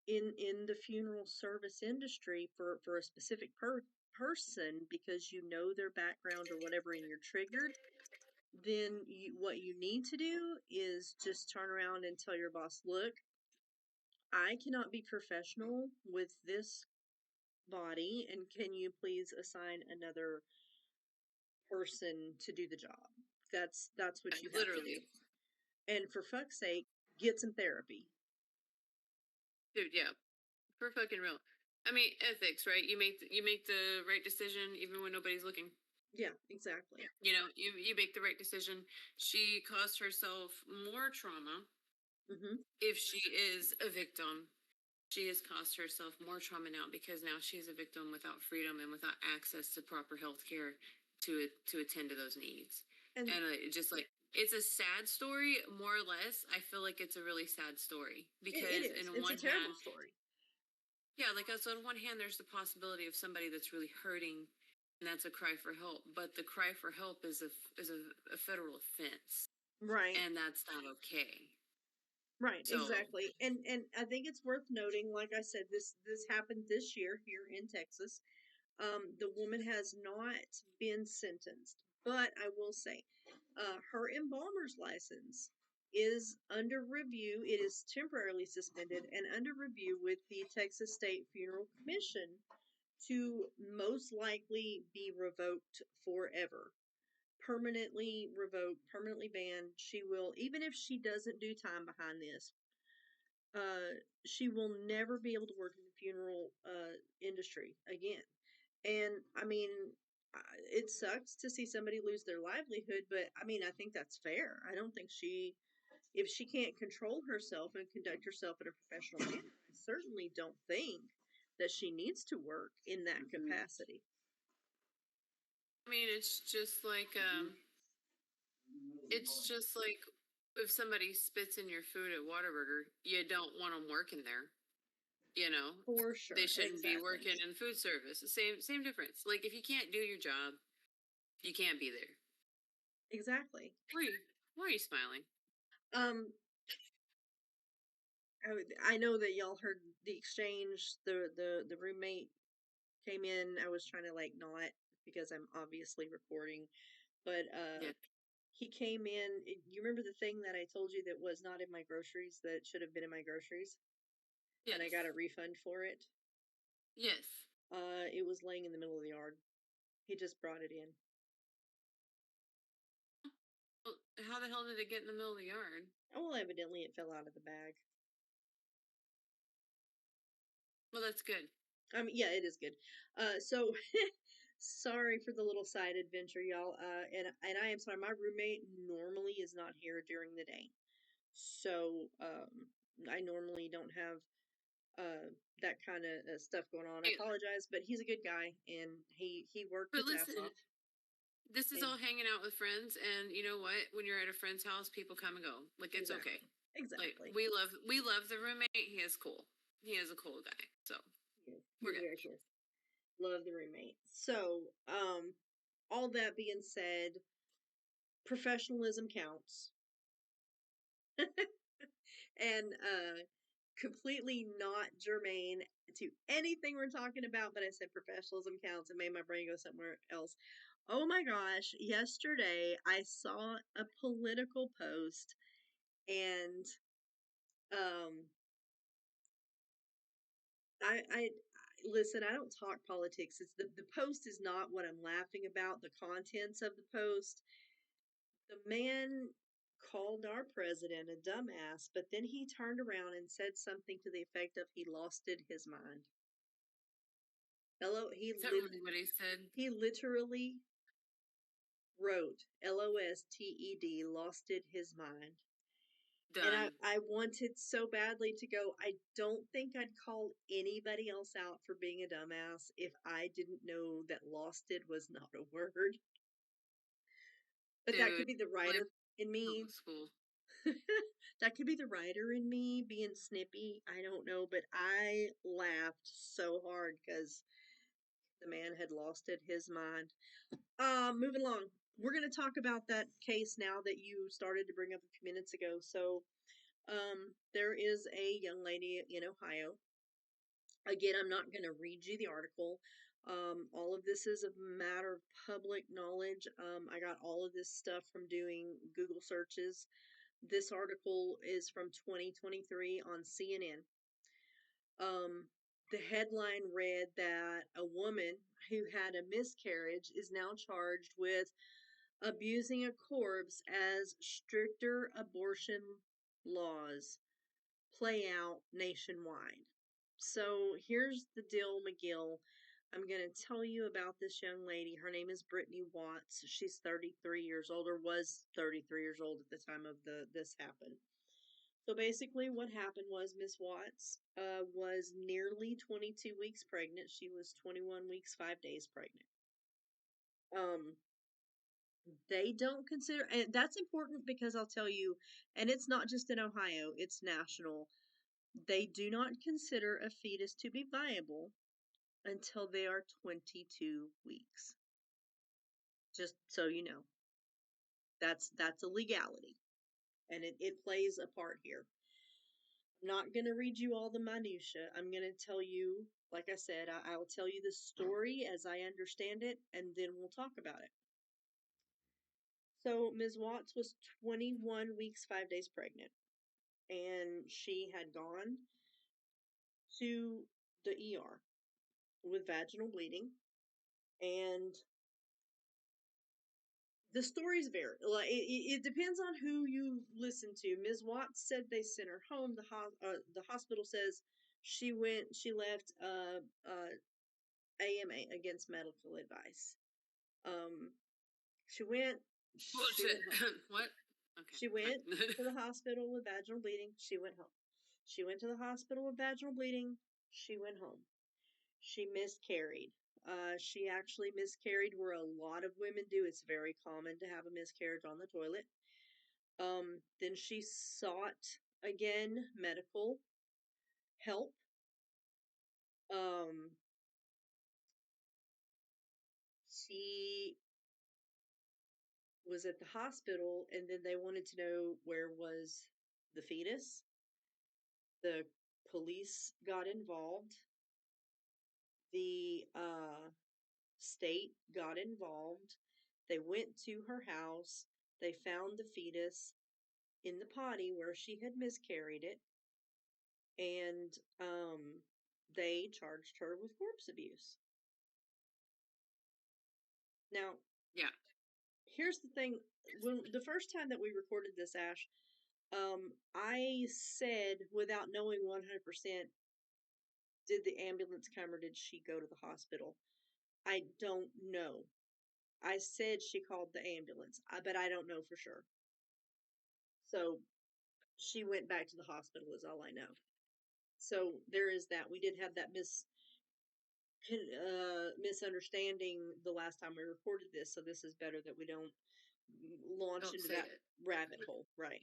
in the funeral service industry for a specific person because you know their background or whatever and you're triggered, then what you need to do is just turn around and tell your boss, look, I cannot be professional with this body, and can you please assign another person to do the job? That's what you have to do. Literally. And for fuck's sake, get some therapy. Dude, yeah. For fucking real. I mean, ethics, right? You make the right decision even when nobody's looking. Yeah, exactly. You make the right decision. She caused herself more trauma. Hmm. If she is a victim, she has caused herself more trauma now, because now she's a victim without freedom and without access to proper health care to attend to those needs. And And just like, it's a sad story, more or less. I feel like it's a really sad story, it because is. in It's a one terrible hand, story. yeah, like, so on one hand, there's the possibility of somebody that's really hurting, and that's a cry for help. But the cry for help is a federal offense, Right. and that's not okay. Right, So, exactly. And I think it's worth noting, like I said, this happened this year here in Texas. The woman has not been sentenced, but I will say, her embalmer's license is under review. It is temporarily suspended and under review with the Texas State Funeral Commission to most likely be revoked forever. Permanently revoked, permanently banned. She will, even if she doesn't do time behind this, uh, she will never be able to work in the funeral industry again. And I mean, it sucks to see somebody lose their livelihood, but I mean, I think that's fair. I don't think if she can't control herself and conduct herself in a professional manner, I certainly don't think that she needs to work in that capacity. I mean, it's just like if somebody spits in your food at Whataburger, you don't want them working there. You know, For sure. they shouldn't be Exactly. working in food service. Same difference. Like if you can't do your job, you can't be there. Exactly. Why are you smiling? Um, I know that y'all heard the exchange. The roommate came in. I was trying to like not because I'm obviously recording, but Yeah. he came in. You remember the thing that I told you that was not in my groceries that should have been in my groceries, and I got a Yes. refund for it. Yes. It was laying in the middle of the yard. He just brought it in. Well, how the hell did it get in the middle of the yard? Oh, well, evidently it fell out of the bag. Well, that's good. Yeah, it is good. So sorry for the little side adventure, y'all. And I am sorry. My roommate normally is not here during the day, so I normally don't have that kind of stuff going on. I Hey, apologize, but he's a good guy, and he worked but his ass listen, off. this is And all hanging out with friends, and you know what? When you're at a friend's house, people come and go. Like it's okay. exactly, Like exactly. we love the roommate. He is cool. He is a cool guy. So we're He's good. very cool. Love the roommate. So, all that being said, professionalism counts. And completely not germane to anything we're talking about, but I said professionalism counts and made my brain go somewhere else. Oh my gosh, yesterday I saw a political post and um I listen, I don't talk politics. It's the post is not what I'm laughing about, the contents of the post. The man called our president a dumbass, but then he turned around and said something to the effect of he losted his mind. Hello, Is that really what he said? he literally wrote LOSTED, losted his mind. And Done. I wanted so badly to go, I don't think I'd call anybody else out for being a dumbass if I didn't know that losted was not a word. But that could Dude, be the live writer in public me. school. That could be the writer in me being snippy. I don't know, but I laughed so hard because the man had lost his mind. Moving along. We're going to talk about that case now that you started to bring up a few minutes ago. So, there is a young lady in Ohio. Again, I'm not going to read you the article. All of this is a matter of public knowledge. I got all of this stuff from doing Google searches. This article is from 2023 on CNN. Um, the headline read that a woman who had a miscarriage is now charged with abusing a corpse as stricter abortion laws play out nationwide. So here's the deal, McGill. I'm going to tell you about this young lady. Her name is Brittany Watts. She's 33 years old, or was 33 years old at the time of this happened. So basically, what happened was Miss Watts was nearly 22 weeks pregnant. She was 21 weeks 5 days pregnant. Um, they don't consider, and that's important because I'll tell you, and it's not just in Ohio; it's national. They do not consider a fetus to be viable until they are 22 weeks. Just so you know, that's a legality, and it plays a part here. I'm not going to read you all the minutia. I'm going to tell you, like I said, I will tell you the story as I understand it, and then we'll talk about it. So Ms. Watts was 21 weeks 5 days pregnant, and she had gone to the ER with vaginal bleeding, and the stories vary. Like it depends on who you listen to. Ms. Watts said they sent her home. The hospital says she left AMA, against medical advice. Um, she went she Bullshit. went home. What? Okay. She went to the hospital with vaginal bleeding. She went home. She went to the hospital with vaginal bleeding. She went home. She miscarried. She actually miscarried where a lot of women do. It's very common to have a miscarriage on the toilet. Then she sought again medical help. Um, she was at the hospital, and then they wanted to know where was the fetus. The police got involved. The state got involved. They went to her house. They found the fetus in the potty where she had miscarried it, and they charged her with corpse abuse. Now, Yeah. here's the thing. When the first time that we recorded this, Ash, I said, without knowing 100%, did the ambulance come or did she go to the hospital? I don't know. I said she called the ambulance, but I don't know for sure. So she went back to the hospital is all I know. So there is that. We did have that misunderstanding the last time we recorded this, so this is better that we don't launch Don't into say that it. rabbit hole, right?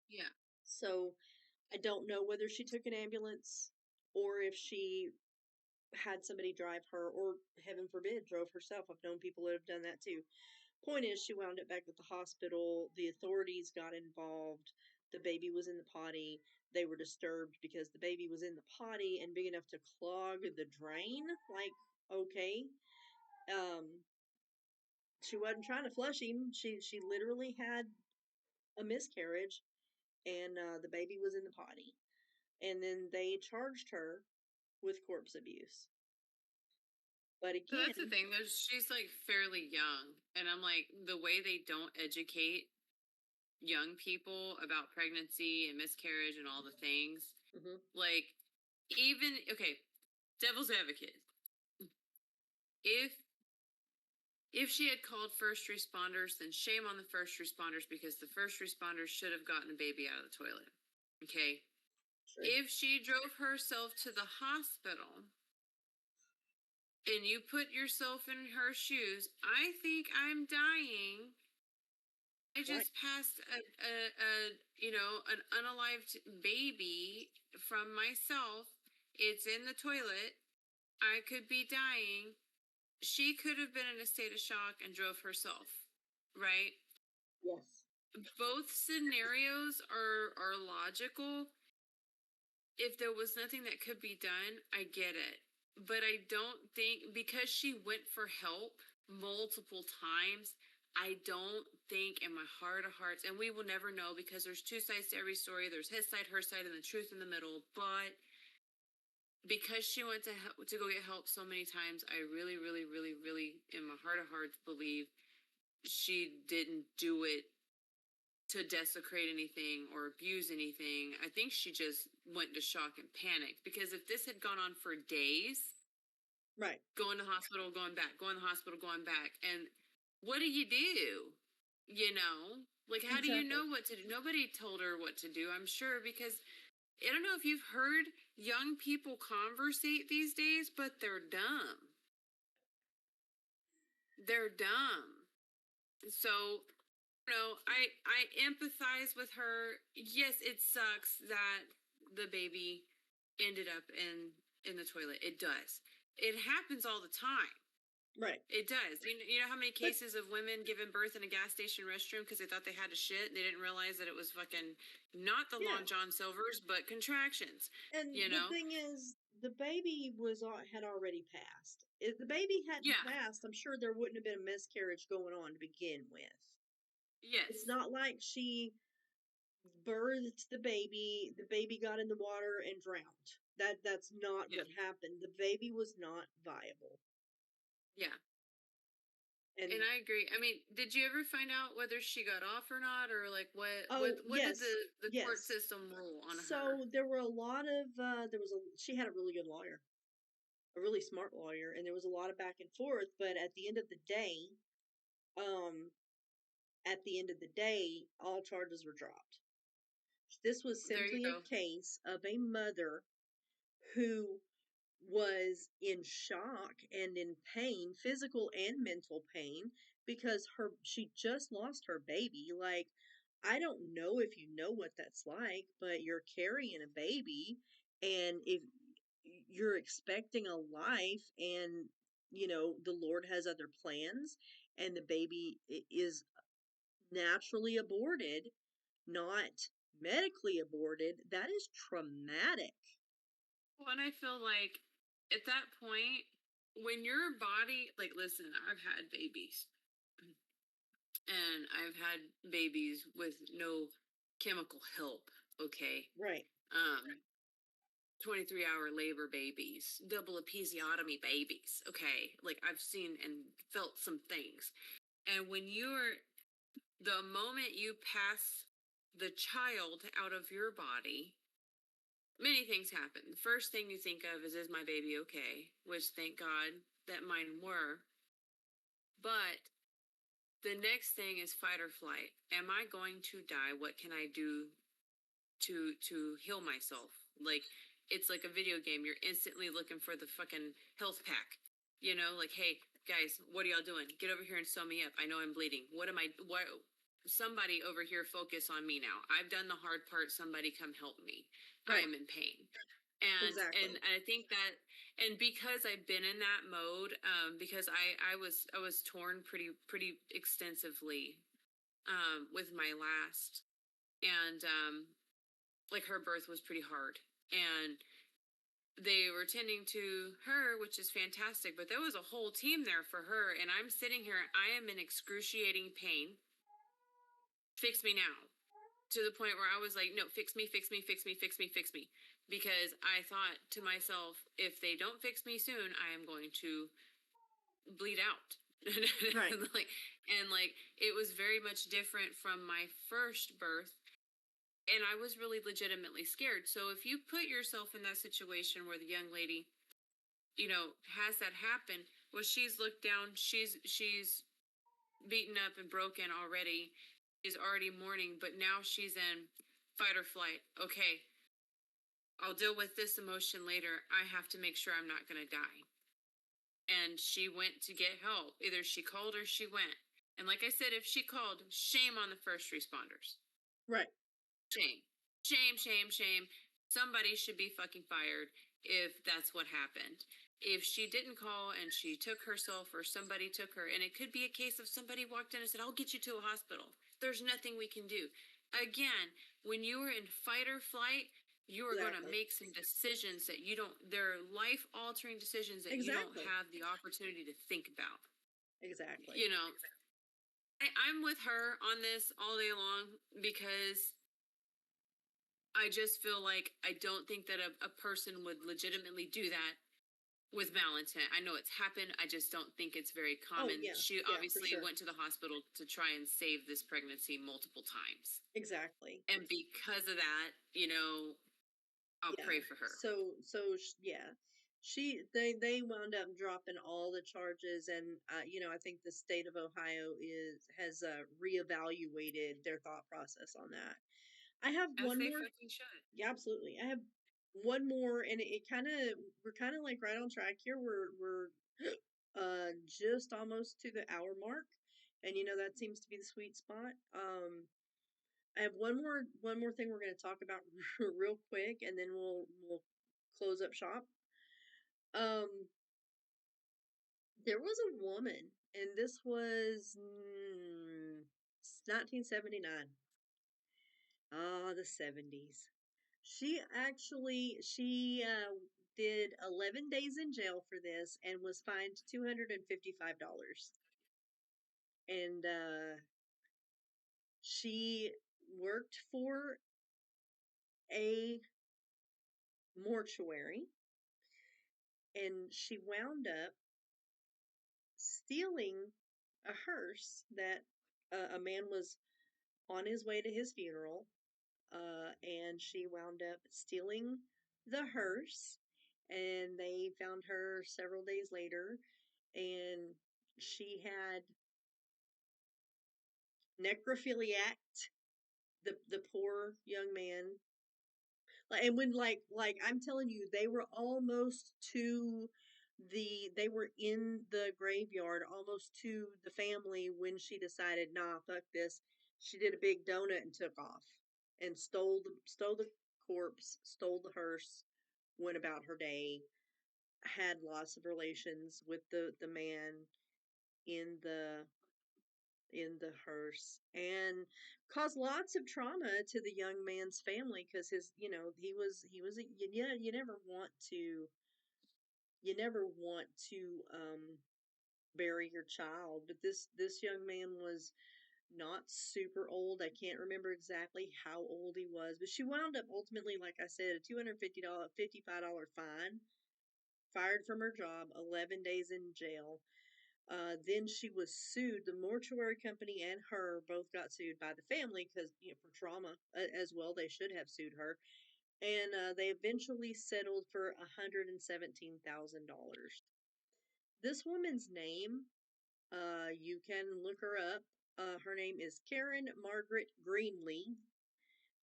Yeah. So I don't know whether she took an ambulance or if she had somebody drive her, or heaven forbid, drove herself. I've known people that have done that too. Point is, she wound up back at the hospital. The authorities got involved. The baby was in the potty. They were disturbed because the baby was in the potty and big enough to clog the drain. Like, okay. She wasn't trying to flush him. She literally had a miscarriage, and the baby was in the potty. And then they charged her with corpse abuse. But So that's the again, thing. She's like fairly young, and I'm like, the way they don't educate young people about pregnancy and miscarriage and all the things. mhm, Like, even okay, devil's advocate. If if she had called first responders, then shame on the first responders because the first responders should have gotten the baby out of the toilet. Okay. sure. If she drove herself to the hospital and you put yourself in her shoes, I think I'm dying. I Right. just passed an unalived baby from myself. It's in the toilet. I could be dying. She could have been in a state of shock and drove herself, right? Yes. Both scenarios are logical. If there was nothing that could be done, I get it. But I don't think, because she went for help multiple times, I don't think in my heart of hearts, and we will never know because there's two sides to every story. There's his side, her side, and the truth in the middle. But because she went to go get help so many times, I really, really, really, really, in my heart of hearts, believe she didn't do it to desecrate anything or abuse anything. I think she just went into shock and panic because if this had gone on for days, Right. going to hospital, going back, going to hospital, going back, and what do you do? You know, like how do you Exactly. know what to do? Nobody told her what to do, I'm sure, because I don't know if you've heard young people conversate these days, but they're dumb. They're dumb. So I empathize with her. Yes, it sucks that the baby ended up in the toilet. It does. It happens all the time. Right. It does. You know how many But cases of women giving birth in a gas station restroom because they thought they had to shit and they didn't realize that it was fucking not the yeah, Long John Silver's, but contractions. You and the know? thing is, the baby had already passed. If the baby hadn't Yeah. passed, I'm sure there wouldn't have been a miscarriage going on to begin with. It's Yes. not like she birthed the baby got in the water and drowned. That's not Yeah. what happened. The baby was not viable. Yeah. And And I agree. I mean, did you ever find out whether she got off or not, or like oh, what did yes. the court Yes. system rule on her? So there were a lot of she had a really good lawyer, a really smart lawyer, and there was a lot of back and forth, but um at the end of the day, all charges were dropped. This was There you simply a go. case of a mother who was in shock and in pain, physical and mental pain, because she just lost her baby. Like, I don't know if you know what that's like, but you're carrying a baby, and if you're expecting a life, and the Lord has other plans, and the baby is naturally aborted, not medically aborted, that is traumatic. Well, and I feel like at that point, when your body, like, listen, I've had babies and I've had babies with no chemical help. Okay. Right. 23-hour labor babies, double episiotomy babies. Okay. Like, I've seen and felt some things. And the moment you pass the child out of your body, many things happen. The first thing you think of is my baby okay? Which, thank God that mine were. But the next thing is fight or flight. Am I going to die? What can I do to heal myself? Like, it's like a video game. You're instantly looking for the fucking health pack. Like, hey guys, what are y'all doing? Get over here and sew me up. I know I'm bleeding. What somebody over here focus on me now. I've done the hard part. Somebody come help me. I Right. am in pain. And Exactly. I think that, and because I've been in that mode, because I was torn pretty extensively with my last, and like, her birth was pretty hard, and they were tending to her, which is fantastic, but there was a whole team there for her, and I'm sitting here, I am in excruciating pain. Fix me now. To the point where I was like, no, fix me, fix me, fix me, fix me, fix me. Because I thought to myself, if they don't fix me soon, I am going to bleed out. Right. like it was very much different from my first birth. And I was really legitimately scared. So if you put yourself in that situation where the young lady, has that happen, well, she's looked down, she's beaten up and broken already, is already mourning, but now she's in fight or flight. Okay, I'll deal with this emotion later. I have to make sure I'm not going to die. And she went to get help. Either she called or she went. And like I said, if she called, shame on the first responders. Right. Shame. Shame, shame, shame. Somebody should be fucking fired if that's what happened. If she didn't call and she took herself, or somebody took her, and it could be a case of somebody walked in and said, I'll get you to a hospital. There's nothing we can do. Again, when you are in fight or flight, you are going to Exactly. make some decisions that they're life altering decisions that you don't Exactly. have the opportunity to think about. Exactly. You know, I'm with her on this all day long, because I just feel like I don't think that a person would legitimately do that with malintent. I know it's happened. I just don't think it's very Oh common. yeah. She Yeah, for obviously sure. went to the hospital to try and save this pregnancy multiple times. Exactly. And because of that, I'll Yeah. pray for her. Yeah. They wound up dropping all the charges, and I think the state of Ohio is has reevaluated their thought process on that. I have As one they more. fucking should. Yeah, absolutely. I have one more, and it kind of we're kind of like right on track here. We're just almost to the hour mark, and that seems to be the sweet spot. I have one more thing we're going to talk about real quick, and then we'll close up shop. Um, there was a woman, and this was 1979. Ah, the 70s. She did 11 days in jail for this and was fined $255. And she worked for a mortuary, and she wound up stealing a hearse that a man was on his way to his funeral, and she wound up stealing the hearse, and they found her several days later, and she had necrophiliac the poor young man. And when I'm telling you, they were almost to they were in the graveyard almost to the family when she decided, nah, fuck this. She did a big donut and took off and stole the corpse, stole the hearse, went about her day, had lots of relations with the man in the hearse, and caused lots of trauma to the young man's family because his he was you never want to bury your child, but this young man was not super old. I can't remember exactly how old he was, but she wound up ultimately, like I said, a $55 fine, fired from her job, 11 days in jail. Then she was sued. The mortuary company and her both got sued by the family because, for trauma as well. They should have sued her, and they eventually settled for $117,000. This woman's name, you can look her up. Her name is Karen Margaret Greenlee.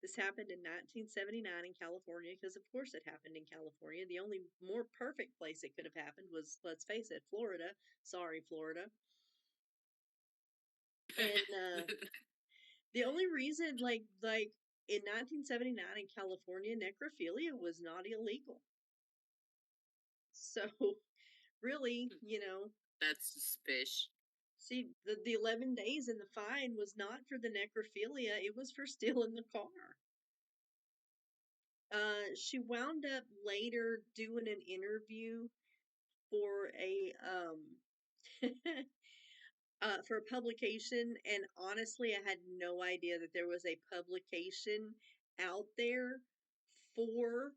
This happened in 1979 in California because, of course, it happened in California. The only more perfect place it could have happened was, let's face it, Florida. Sorry, Florida. And the only reason, like in 1979 in California, necrophilia was not illegal. So, really, That's suspicious. see, the 11 days in the fine was not for the necrophilia, it was for stealing the car. She wound up later doing an interview for a for a publication, and honestly, I had no idea that there was a publication out there for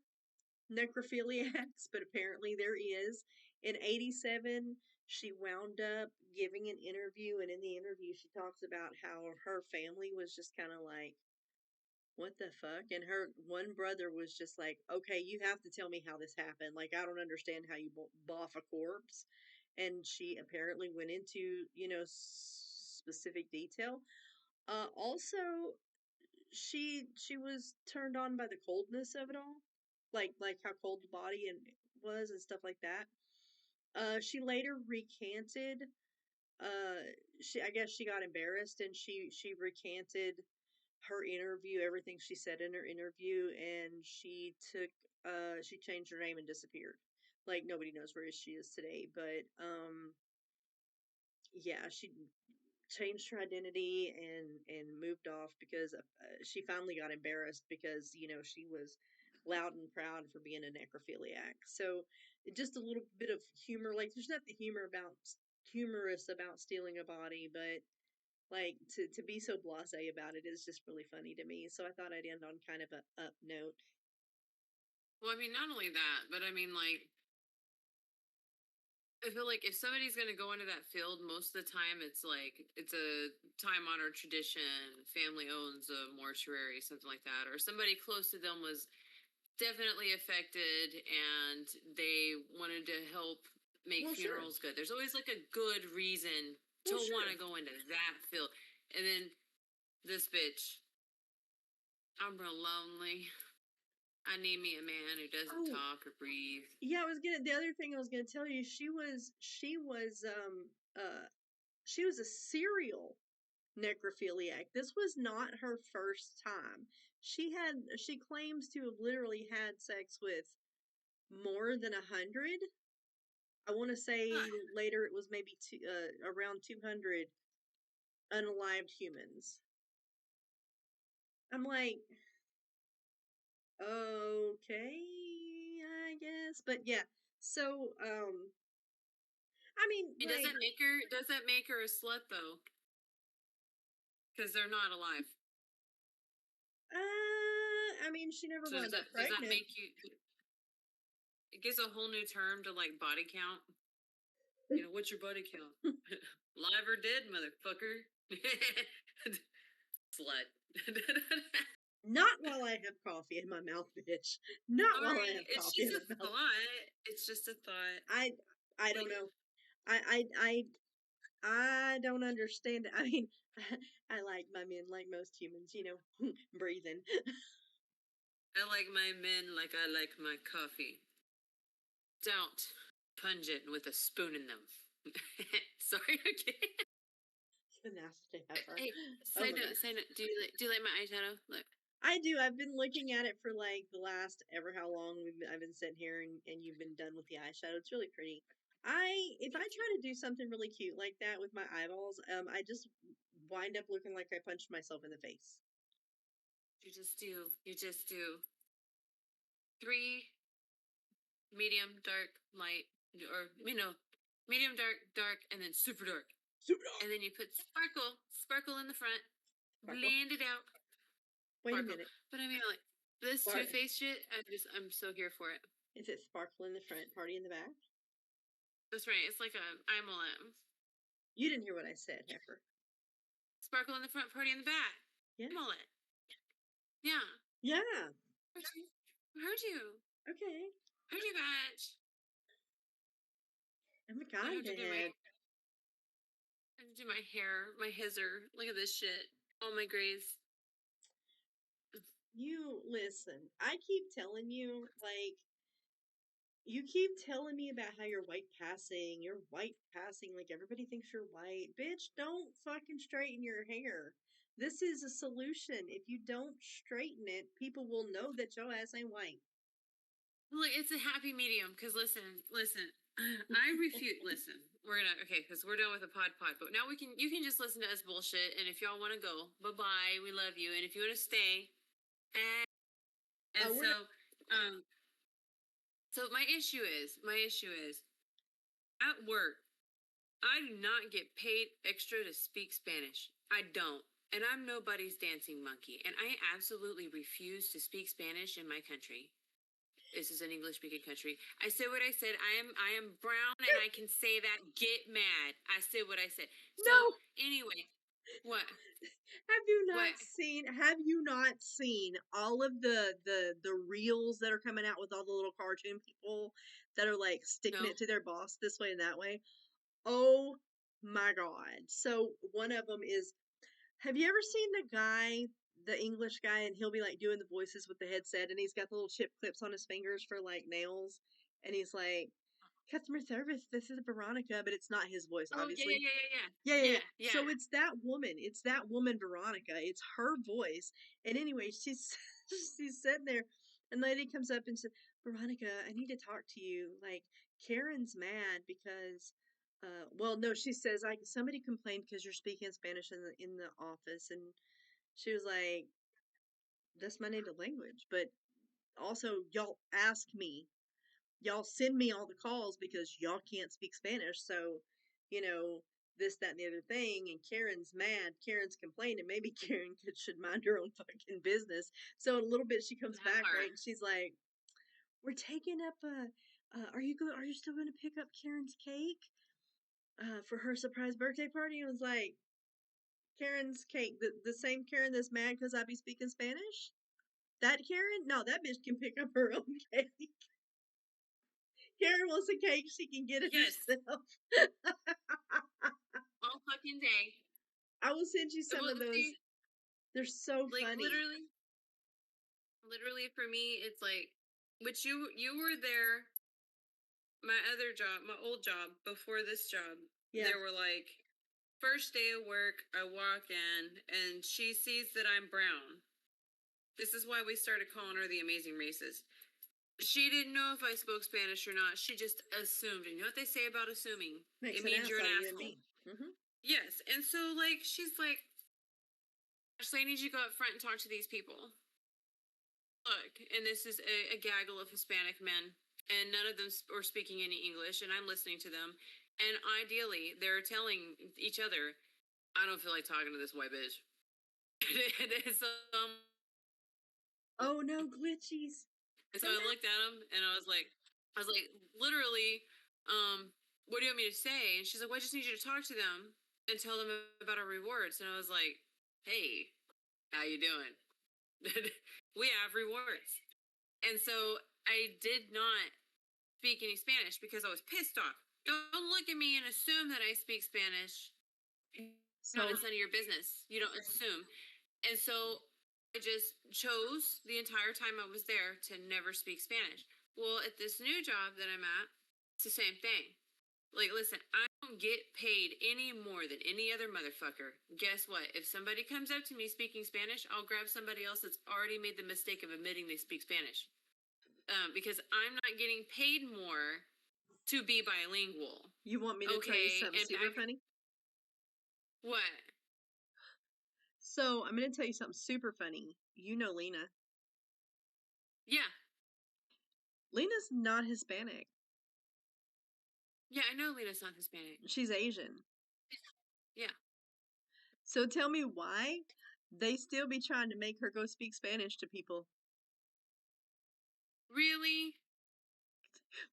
necrophiliacs, but apparently there is. In 87, she wound up giving an interview, and in the interview, she talks about how her family was just kind of like, what the fuck? And her one brother was just like, okay, you have to tell me how this happened. Like, I don't understand how you boff a corpse. And she apparently went into, specific detail. Also, she was turned on by the coldness of it all, like how cold the body and was and stuff like that. She later recanted. Uh, I guess she got embarrassed and she recanted her interview, everything she said in her interview, and she changed her name and disappeared. Like nobody knows where she is today, but yeah, she changed her identity and moved off because she finally got embarrassed because she was loud and proud for being a necrophiliac. So just a little bit of humor, like there's nothing humorous about stealing a body, but like to be so blasé about it is just really funny to me. So I thought I'd end on kind of a up note. Well, I mean, not only that, but I mean, like, I feel like if somebody's going to go into that field, most of the time it's like it's a time honored tradition. Family owns a mortuary, something like that, or somebody close to them was definitely affected and they wanted to help make Well, sure. funerals good. There's always like a good reason to Well, want sure. to go into that field. And then this bitch, I'm real lonely. I need me a man who doesn't Oh, talk or breathe. yeah. The other thing I was gonna tell you, she was a serial necrophiliac. This was not her first time. She claims to have literally had sex with more than 100. I want to say Huh. later it was maybe around 200 unalived humans. I'm like, okay, I guess, but yeah. So, I mean, It like, doesn't make her a slut though, because they're not alive. I mean, she never So wound up does that pregnant. make you? It gives a whole new term to like body count. What's your body count? Live or dead, motherfucker? Slut. Not while I have coffee in my mouth, bitch. Not while I Sorry, have it's coffee just in a my mouth. thought. It's just a thought. I don't Like know. I don't understand. I mean, I like my men like most humans, breathing. I like my men like I like my coffee. Don't punch it with a spoon in them. Sorry, okay. a nasty heifer. Hey, Oh side my note, god. side note. Do you like my eyeshadow? Look. I do. I've been looking at it for like the last ever how long I've been sitting here and you've been done with the eyeshadow. It's really pretty. If I Thank you. try to do something really cute like that with my eyeballs, I just wind up looking like I punched myself in the face. You just do. You just do. 3 medium, dark, light, or medium, dark, dark, and then super dark. Super dog. And then you put sparkle in the front, Sparkle. blend it out, Wait a sparkle. minute. But I mean, like this Too Spark. Faced shit, I'm so here for it. Is it sparkle in the front, party in the back? That's right. It's like a amulet. You didn't hear what I said, heifer. Sparkle in the front, party in the back. Yes. Amulet. Yeah. Yeah. Heard you. Heard you. Okay. Heard you, bitch. Oh my I god, have to do Dad. my hair, my hizzer. Look at this shit. All my grays. You listen. I keep telling you, like, you keep telling me about how you're white passing. You're white passing. Like, everybody thinks you're white. Bitch, don't fucking straighten your hair. This is a solution. If you don't straighten it, people will know that your ass ain't white. Look, it's a happy medium. Cause listen. I refute. Listen, we're gonna because we're done with the pod. But now you can just listen to us bullshit. And if y'all want to go, bye bye. We love you. And if you want to stay, and We're not. um, so my issue is at work. I do not get paid extra to speak Spanish. I don't. And I'm nobody's dancing monkey. And I absolutely refuse to speak Spanish in my country. This is an English speaking country. I said what I said. I am brown and I can say that. Get mad. I said what I said. So No. anyway, what? Have you not seen all of the reels that are coming out with all the little cartoon people that are like sticking No. it to their boss this way and that way? Oh my god. So one of them is, have you ever seen the English guy, and he'll be like doing the voices with the headset, and he's got the little chip clips on his fingers for like nails, and he's like, customer service, this is Veronica, but it's not his voice, Oh yeah, obviously. yeah, yeah, yeah, Yeah, yeah, yeah, yeah. yeah, So yeah. it's that woman. It's that woman, Veronica. It's her voice. And anyway, she's she's sitting there, and lady comes up and says, "Veronica, I need to talk to you. Like, Karen's mad because, well, no, she says, like, somebody complained because you're speaking Spanish in the office." And she was like, "That's my native language, but also y'all ask me, y'all send me all the calls because y'all can't speak Spanish. So, you know, this, that, and the other thing. And Karen's mad. Karen's complaining. Maybe Karen should mind her own fucking business." So in a little bit, she comes That back, right? part. And she's like, "We're taking up are you still going to pick up Karen's cake for her surprise birthday party?" And I was like, "Karen's cake, the same Karen that's mad because I be speaking Spanish? That Karen? No, that bitch can pick up her own cake. Karen wants a cake, she can get it Yes. herself." All fucking day. I will send you some Well, of those. see, They're so like funny. literally for me, it's like, which you were there. My other job, my old job before this job, Yeah. there were like first day of work, I walk in and she sees that I'm brown. This is why we started calling her the amazing racist. She didn't know if I spoke Spanish or not. She just assumed. And you know what they say about assuming? Makes It an means ass you're an out of you and asshole. me. Mm-hmm. Yes. And so, like, she's like, Ashley, I need you to go up front and talk to these people. Look, and this is a gaggle of Hispanic men, and none of them are speaking any English, and I'm listening to them. And ideally, they're telling each other, I don't feel like talking to this white bitch. And so, Oh no, glitchies. and so I looked at him and I was like, literally, what do you want me to say? And she's like, well, I just need you to talk to them and tell them about our rewards. And I was like, hey, how you doing? We have rewards. And so I did not speak any Spanish because I was pissed off. Don't look at me and assume that I speak Spanish. So It's none of your business. You don't assume. And so I just chose the entire time I was there to never speak Spanish. Well, at this new job that I'm at, it's the same thing. Like, listen, I get paid any more than any other motherfucker. Guess what? If somebody comes up to me speaking Spanish, I'll grab somebody else that's already made the mistake of admitting they speak Spanish. Because I'm not getting paid more to be bilingual. You want me to tell you something super funny? What? So I'm going to tell you something super funny. You know Lena. Yeah. Lena's not Hispanic. Yeah, I know Lena's not Hispanic. She's Asian. Yeah. So tell me why they still be trying to make her go speak Spanish to people. Really?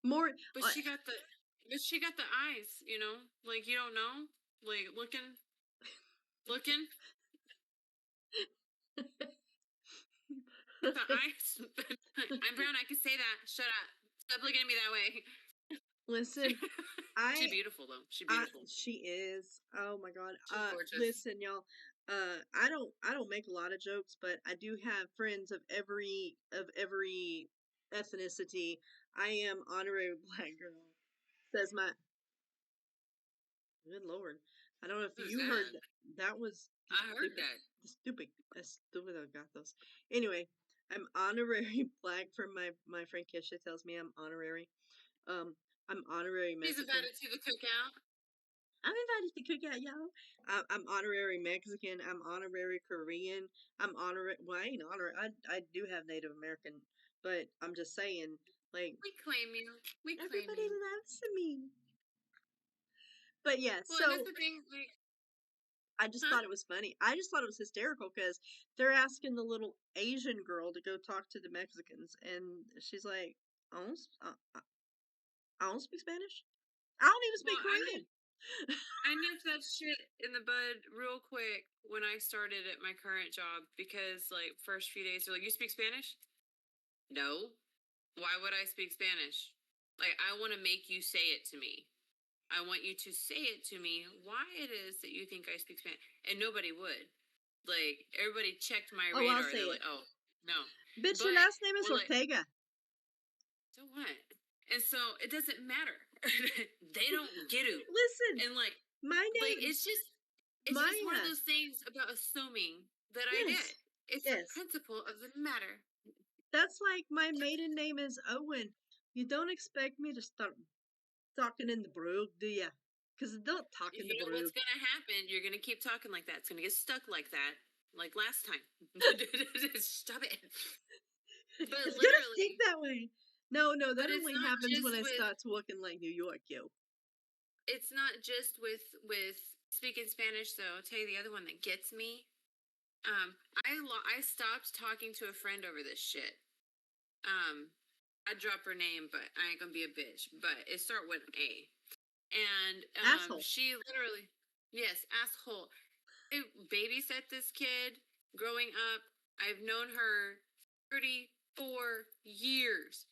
More, But she got the eyes, you know? Like, you don't know? Like, looking? The eyes? I'm brown, I can say that. Shut up. Stop looking at me that way. listen, She's beautiful, though. She's beautiful. She is. Oh my God. She's gorgeous. Listen, y'all. I don't make a lot of jokes, but I do have friends of every ethnicity. I am honorary black girl. Says my. Good Lord. I don't know if Who's you that? heard that was. I heard that. Stupid I got those. Anyway, I'm honorary black from my friend Kisha tells me I'm honorary. I'm honorary Mexican. She's invited to the cookout. I'm invited to cookout, y'all. I'm honorary Mexican. I'm honorary Korean. I'm honorary. Well, I ain't honorary. I do have Native American, but I'm just saying, like, we claim you. Everybody loves me. But yeah, well, so that's the thing. Like, I just thought it was funny. I just thought it was hysterical because they're asking the little Asian girl to go talk to the Mexicans, and she's like, I don't speak Spanish. I don't even speak Korean. I nipped that shit in the bud real quick when I started at my current job because, like, first few days, they're like, "You speak Spanish?" No. Why would I speak Spanish? Like, I want to make you say it to me. I want you to say it to me why it is that you think I speak Spanish. And nobody would. Like, everybody checked my radar. I'll say They're it. like, oh, no. Bitch, your last name is Ortega. So what? And so it doesn't matter. They don't get it. Listen. And, like, my name. Like, it's just one of those things about assuming that I did. It's the principle of the matter. That's like my maiden name is Owen. You don't expect me to start talking in the brogue, do ya? Because don't talk in the brogue. What's gonna happen? You're gonna keep talking like that. It's gonna get stuck like that, like last time. Stop it. But it's gonna stick that way. No, that only happens when I start talking like New York, yo. It's not just with speaking Spanish, though. I'll tell you the other one that gets me. I stopped talking to a friend over this shit. I drop her name, but I ain't gonna be a bitch. But it starts with A. And asshole. She literally, yes, asshole. I babysat this kid growing up. I've known her 34 years.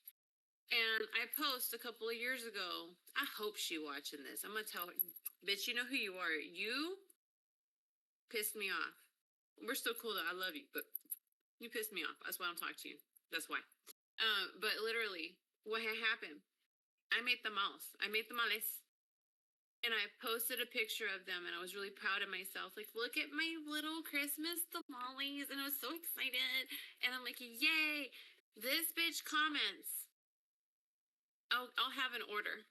And I post a couple of years ago. I hope she watching this. I'm gonna tell her, bitch, you know who you are. You pissed me off. We're still cool though. I love you, but you pissed me off. That's why I don't talk to you. That's why. But literally, what had happened? I made tamales. And I posted a picture of them, and I was really proud of myself. Like, look at my little Christmas tamales, and I was so excited. And I'm like, yay! This bitch comments. I'll have an order.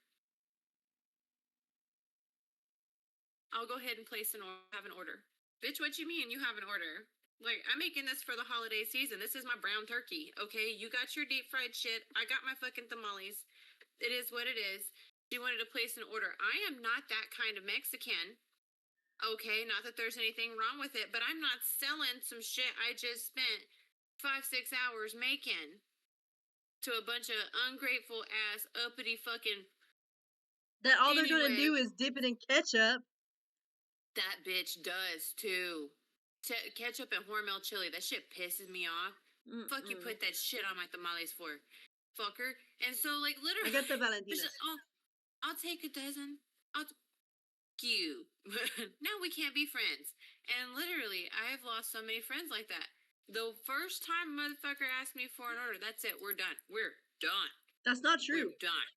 I'll go ahead and place have an order. Bitch, what you mean you have an order? Like, I'm making this for the holiday season. This is my brown turkey, okay? You got your deep fried shit. I got my fucking tamales. It is what it is. She wanted to place an order. I am not that kind of Mexican. Okay, not that there's anything wrong with it, but I'm not selling some shit I just spent 5-6 hours making to a bunch of ungrateful ass uppity fucking. That all they're gonna do is dip it in ketchup. That bitch does too. Ketchup and Hormel chili. That shit pisses me off. Fuck you put that shit on my tamales for, fucker. And so, like, literally, I got the Valentinas. I'll take a dozen. You. Now we can't be friends. And literally, I have lost so many friends like that. The first time a motherfucker asked me for an order, that's it. We're done. We're done. That's not true. We're done.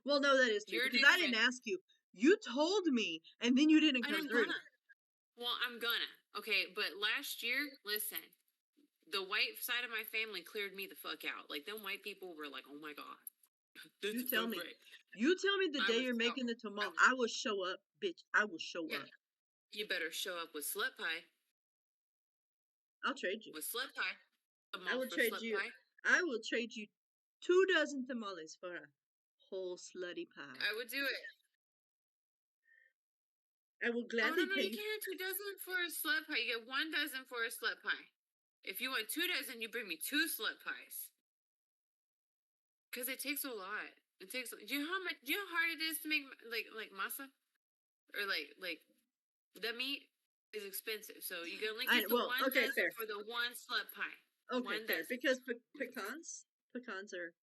Well, no, that is true. Because I didn't ask you. You told me, and then you didn't And come I'm through. gonna. Well, I'm gonna. Okay, but last year, listen, the white side of my family cleared me the fuck out. Like, them white people were like, oh my god, this You is tell so me. great. You tell me the I day was you're out. making the tamale. I will show up, bitch. I will show Yeah, up. you better show up with slut pie. I'll trade you. With slut pie. I Tamal will for trade slut you. pie. I will trade you 2 dozen tamales for a whole slutty pie. I would do it. I will Oh, gladly no, pay you you. can't. 2 dozen for a slut pie. You get 1 dozen for a slut pie. If you want 2 dozen, you bring me 2 slut pies. Because it takes a lot. It takes. Do you know how much? Do you know how hard it is to make like masa, or like the meat is expensive. So you can only get the 1 okay, dozen fair. for the 1 slut pie. Okay, 1 fair. dozen. Because pecans are.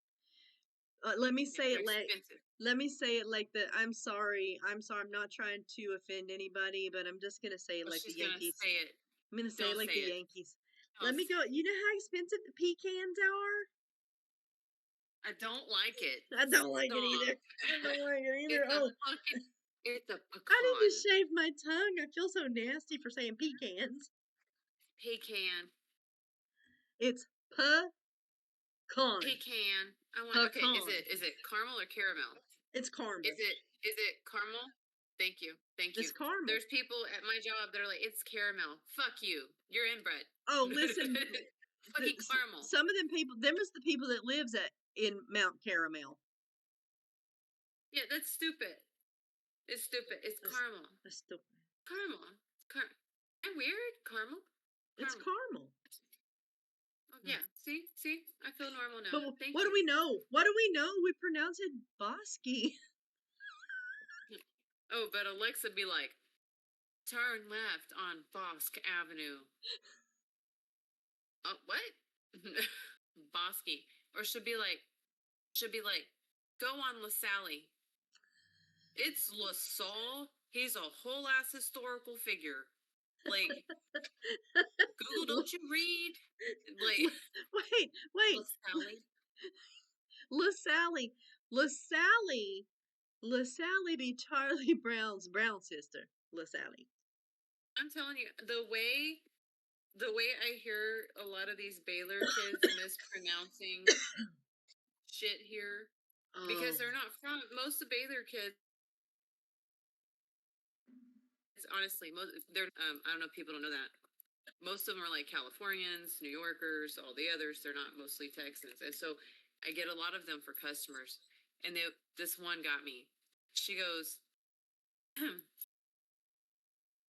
Let me Yeah, say they're it like. expensive. Let me say it like the. I'm sorry. I'm sorry. I'm not trying to offend anybody, but I'm just gonna say it But like the she's gonna Yankees. say it. I'm gonna say it Don't like say the it. Yankees. Don't Let me go. You know how expensive the pecans are? I don't like it. I don't like it Stop. either. I don't like it either. It's a Oh, fucking. It's a I need to pecan. shave my tongue. I feel so nasty for saying pecans. Pecan. It's pecan. Pecan. I want. Okay. Is Pecan. it caramel or caramel? It's caramel. Is it caramel? Thank you. Thank It's you. caramel. There's people at my job that are like, it's caramel. Fuck you. You're inbred. Oh, listen. Fucking caramel. Some of them people, them is the people that lives in Mount Caramel. Yeah, that's stupid. It's stupid. It's caramel. That's stupid. Caramel. Am I weird? Caramel? It's caramel. Oh, yeah. See? I feel normal now. But Thank what you. do we know? What do we know? We pronounce it Bosky. Oh, but Alexa be like, turn left on Bosque Avenue. Oh, what? Bosky. Or should be like, go on LaSalle. It's LaSalle. He's a whole ass historical figure. Like, Google, don't you read? Like, wait. LaSalle. LaSalle be Charlie Brown's brown sister. LaSalle. I'm telling you, the way I hear a lot of these Baylor kids mispronouncing shit here, because they're not from most of Baylor kids. Honestly, they're I don't know if people don't know that. Most of them are like Californians, New Yorkers, all the others. They're not mostly Texans, and so I get a lot of them for customers. And this one got me. She goes,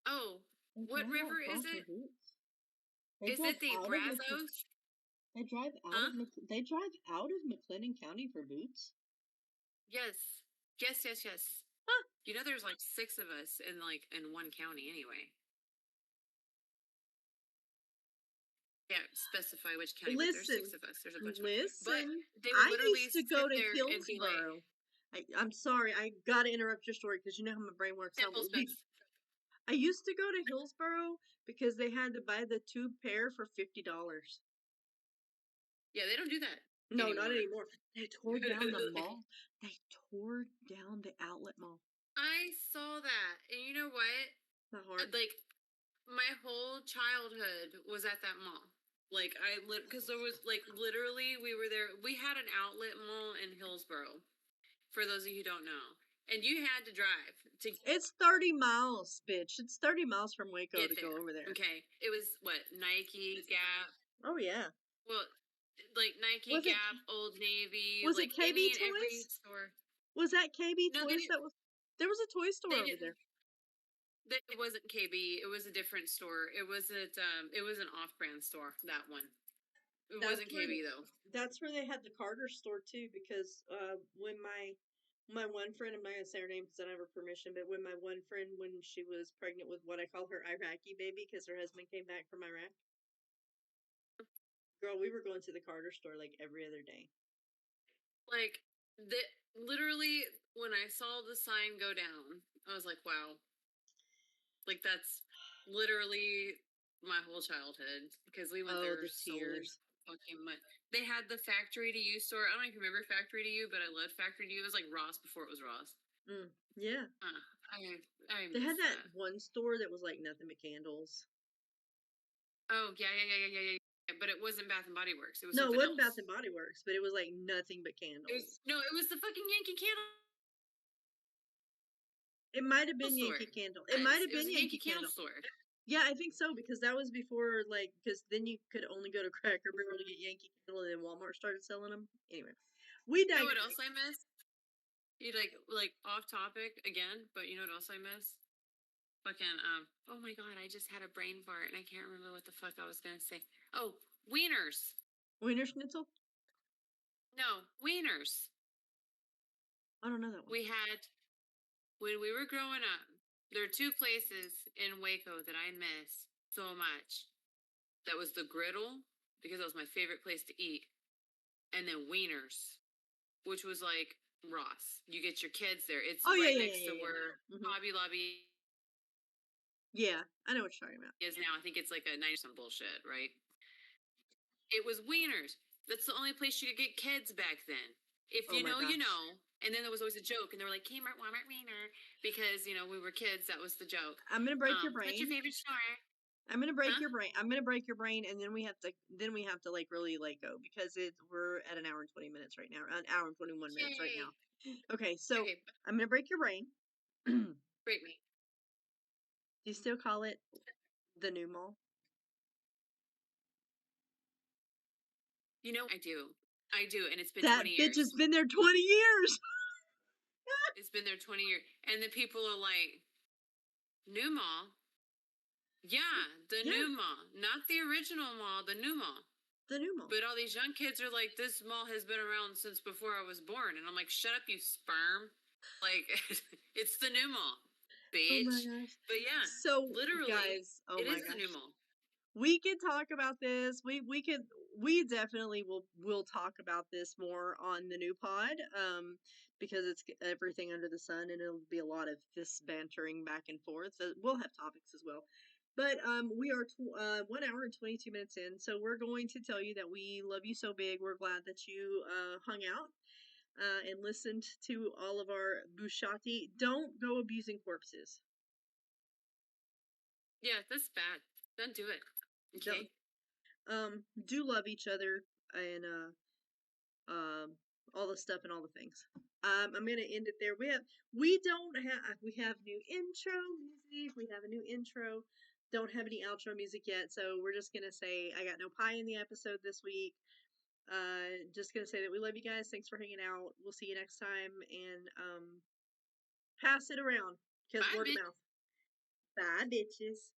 "Oh, what river is it? Is it the Brazos?" They drive Huh? They drive out of McLennan County for boots. Yes. Huh. You know, there's like 6 of us in one county anyway. Yeah, specify which county. But there's 6 of us. There's a bunch of us. But they would literally used to go sit to there and be like, Hillsboro. I'm sorry, I gotta interrupt your story because you know how my brain works. I used to go to Hillsboro because they had to buy the 2 pair for $50. Yeah, they don't do that. No, anymore. not anymore. They tore down the mall. They tore down the outlet mall. I saw that, and you know what? Not hard. Like, my whole childhood was at that mall. Like, because there was literally we were there. We had an outlet mall in Hillsboro. For those of you who don't know, and you had to drive to. It's 30 miles, bitch. It's 30 miles from Waco to go over there. Okay, it was what, Nike, Gap. Oh yeah. Well, like Nike, Gap, Old Navy. Was like it KB any and Toys? every store. Was that KB No, Toys? There was a toy store over there. It wasn't KB. It was a different store. It was an off-brand store. That one. It wasn't KB though. That's where they had the Carter store too. Because when my one friend, I'm not gonna say her name because I don't have her permission, but when my one friend, when she was pregnant with what I call her Iraqi baby, because her husband came back from Iraq. Girl, we were going to the Carter store like every other day. Like, literally, when I saw the sign go down, I was like, wow. Like, that's literally my whole childhood, because we went there so fucking much. They had the Factory to You store. I don't know if you remember Factory to You, but I loved Factory to You. It was like Ross before it was Ross. Yeah. I They miss had that that. one store that was like nothing but candles. Oh yeah. But it wasn't Bath and Body Works. It was No, it something wasn't Bath else. and Body Works, but it was like nothing but It was candles. no, it was the fucking Yankee Candle It might have been store. Yankee Candle. It might Yes, have it was been a Yankee Yankee Candle Candle. store. Yeah, I think so because that was before like because then you could only go to Cracker Barrel to get Yankee Candle, and then Walmart started selling them. Anyway, we You know what digress. else I miss? You like off topic again, but you know what else I miss? Fucking oh my god, I just had a brain fart and I can't remember what the fuck I was gonna say. Oh, wieners. Wiener Schnitzel. No, wieners. I don't know that one. We had when we were growing up. There are two places in Waco that I miss so much. That was the Griddle because that was my favorite place to eat, and then Wieners, which was like Ross. You get your kids there. It's Oh yeah, right yeah, next yeah, to yeah, where yeah. Hobby Lobby Yeah, I know what you're talking about. is now. I think it's like a 90 some bullshit, right? It was Wieners. That's the only place you could get kids back then. If Oh you my know, you gosh. know. And then there was always a joke, and they were like, Kmart, Walmart, Wiener. Because, we were kids. That was the joke. I'm gonna break your What's your brain. favorite store? I'm gonna break Huh? your brain. I'm gonna break your brain, and then we have to like really like go because we're at an hour and 20 minutes right now. An hour and 21 minutes right now. Yay. Okay, so Okay, I'm gonna break your brain. Do break me. you still call it the new mall? You know, I do. I do. And it's been That 20 bitch has years. been there 20 years. It's been there 20 years. And the people are like, new mall? Yeah, the Yeah, new mall. Not the original mall, the new mall. the new mall. But all these young kids are like, this mall has been around since before I was born. And I'm like, shut up, you sperm. Like, it's the new mall, Oh my bitch. gosh. But yeah, So literally, guys, oh it my is the gosh. new mall. We could talk about this. We definitely will talk about this more on the new pod because it's everything under the sun and it'll be a lot of this bantering back and forth. So we'll have topics as well. But we are 1 hour and 22 minutes in, so we're going to tell you that we love you so big. We're glad that you hung out and listened to all of our bushati. Don't go abusing corpses. Yeah, that's bad. Don't do it. Don't Okay? do love each other and all the stuff and all the things. I'm gonna end it there. We have new intro music. We have a new intro. Don't have any outro music yet, so we're just gonna say I got no pie in the episode this week. Just gonna say that we love you guys. Thanks for hanging out. We'll see you next time and pass it around because Bye, word of bitch. mouth. Bye, bitches.